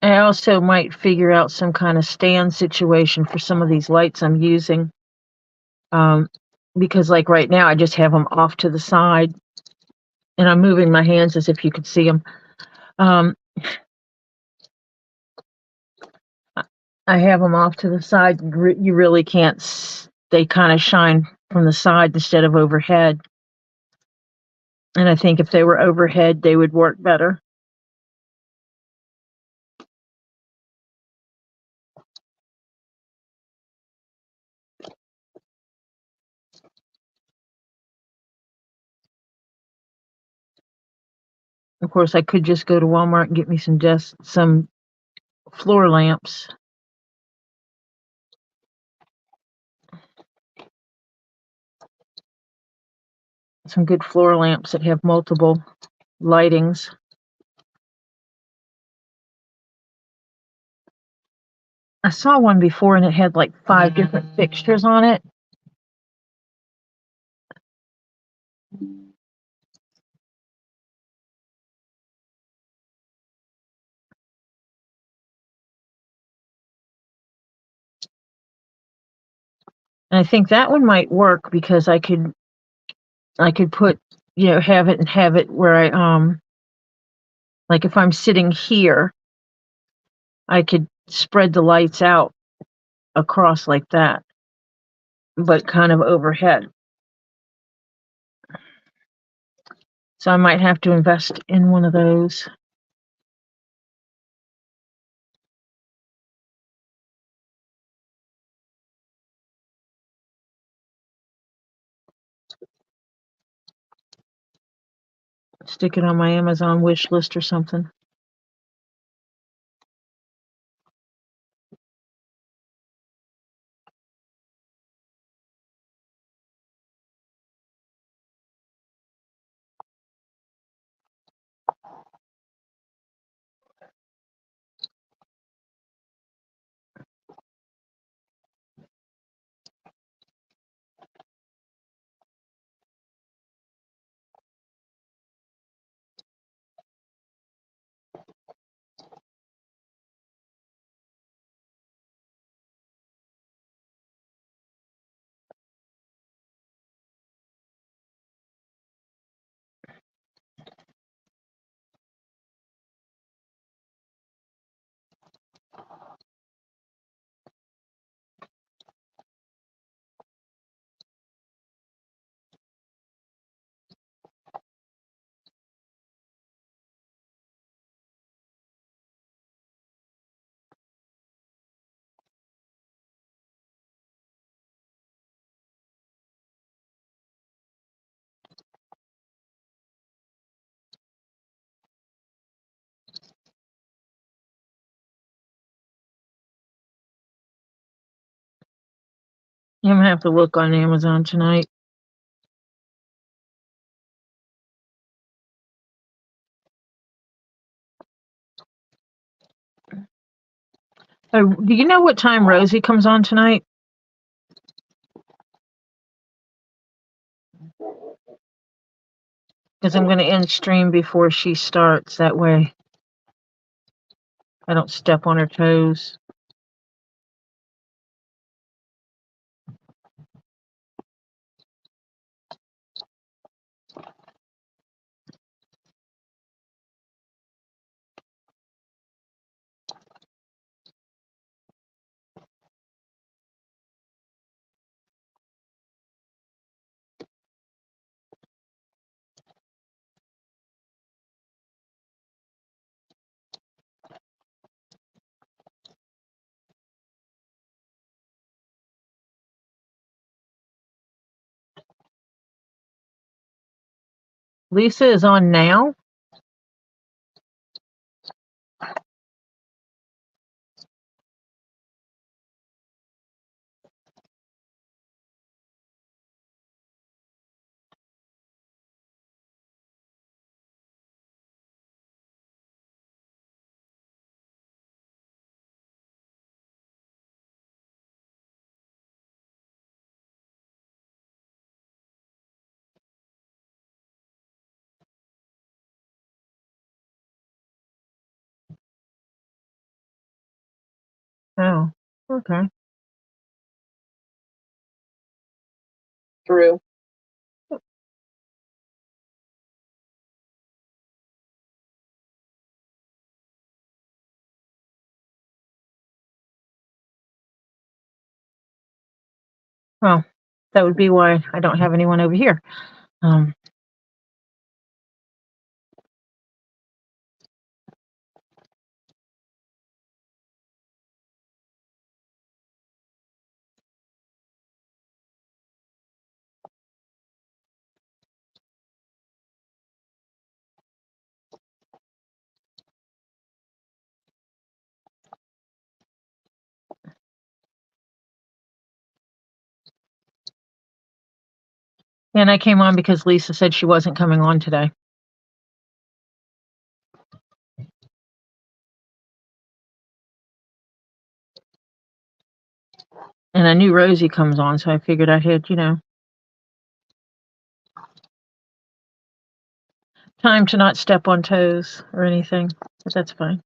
I also might figure out some kind of stand situation for some of these lights I'm using. because like right now I just have them off to the side, and I'm moving my hands as if you could see them. I have them off to the side. You really can't. They kind of shine from the side instead of overhead. And I think if they were overhead, they would work better. Of course, I could just go to Walmart and get me some floor lamps. Some good floor lamps that have multiple lightings. I saw one before and it had like 5 different fixtures on it. And I think that one might work because I could put, have it where I like if I'm sitting here, I could spread the lights out across like that, but kind of overhead. So I might have to invest in one of those. Stick it on my Amazon wish list or something. I'm gonna have to look on Amazon tonight. Do you know what time Rosie comes on tonight? Because I'm going to end stream before she starts. That way I don't step on her toes. Lisa is on now? Oh, okay. through. Well, that would be why I don't have anyone over here. And I came on because Lisa said she wasn't coming on today. And I knew Rosie comes on, so I figured I had, time to not step on toes or anything, but that's fine.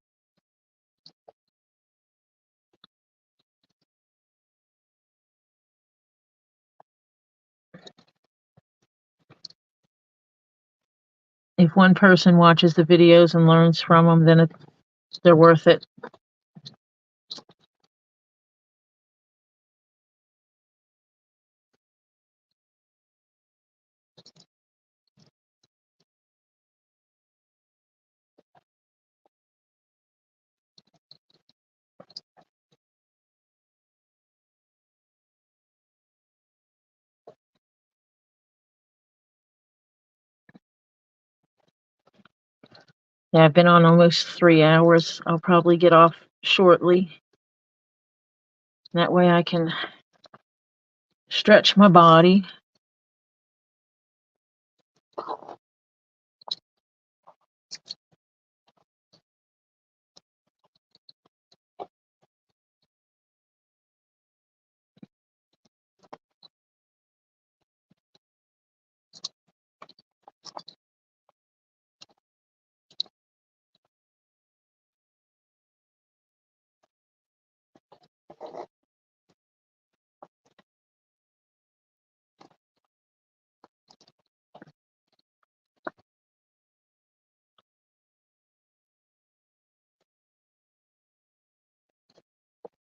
If one person watches the videos and learns from them, then they're worth it. Yeah, I've been on almost 3 hours. I'll probably get off shortly. That way I can stretch my body.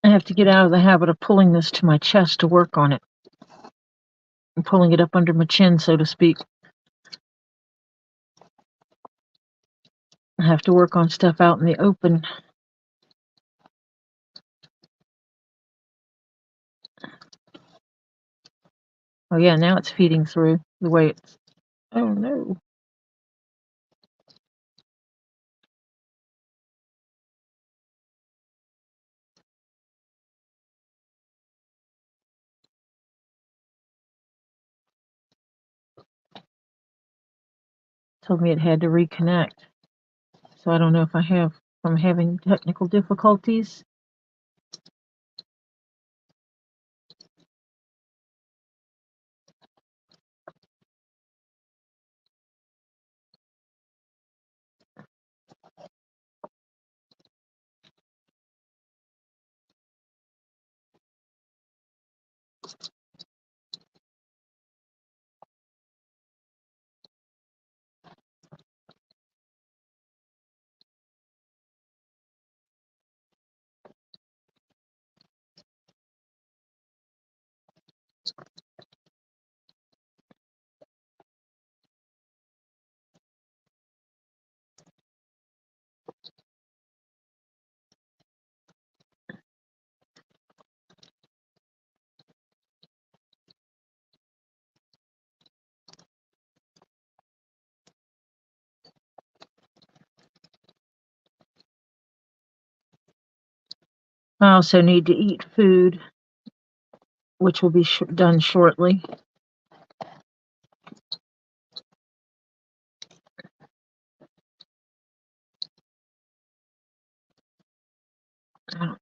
I have to get out of the habit of pulling this to my chest to work on it. I'm pulling it up under my chin, so to speak. I have to work on stuff out in the open. Oh yeah, now it's feeding through the way it's... Oh no. Told me it had to reconnect. So I don't know if I'm having technical difficulties. I also need to eat food, which will be done shortly. I don't...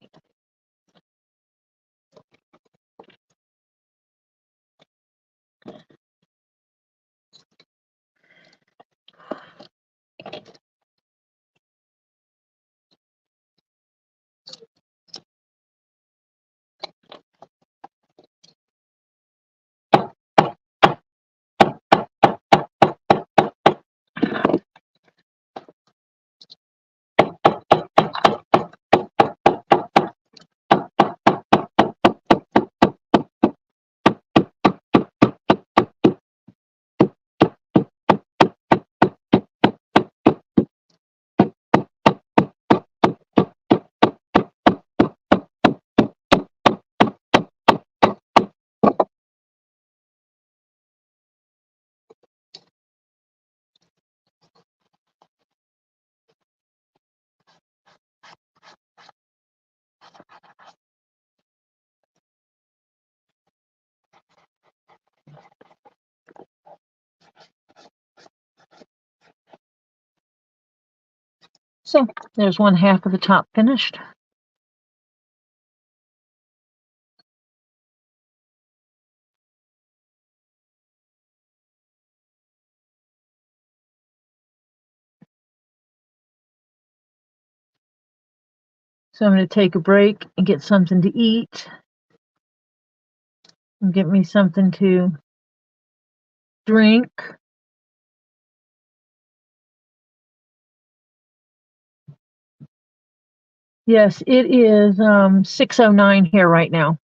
So there's one half of the top finished. So I'm going to take a break and get something to eat and get me something to drink. Yes, it is 6:09 here right now.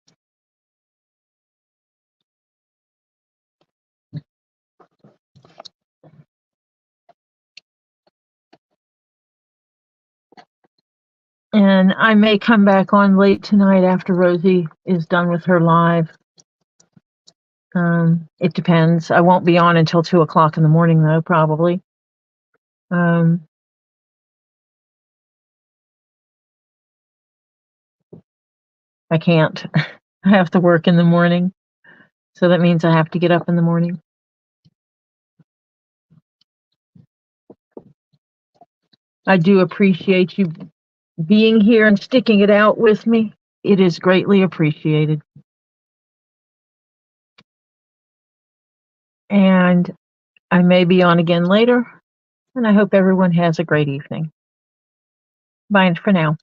And I may come back on late tonight after Rosie is done with her live. It depends. I won't be on until 2 o'clock in the morning though, probably. I can't. I have to work in the morning. So that means I have to get up in the morning. I do appreciate you being here and sticking it out with me. It is greatly appreciated. And I may be on again later, and I hope everyone has a great evening. Bye for now.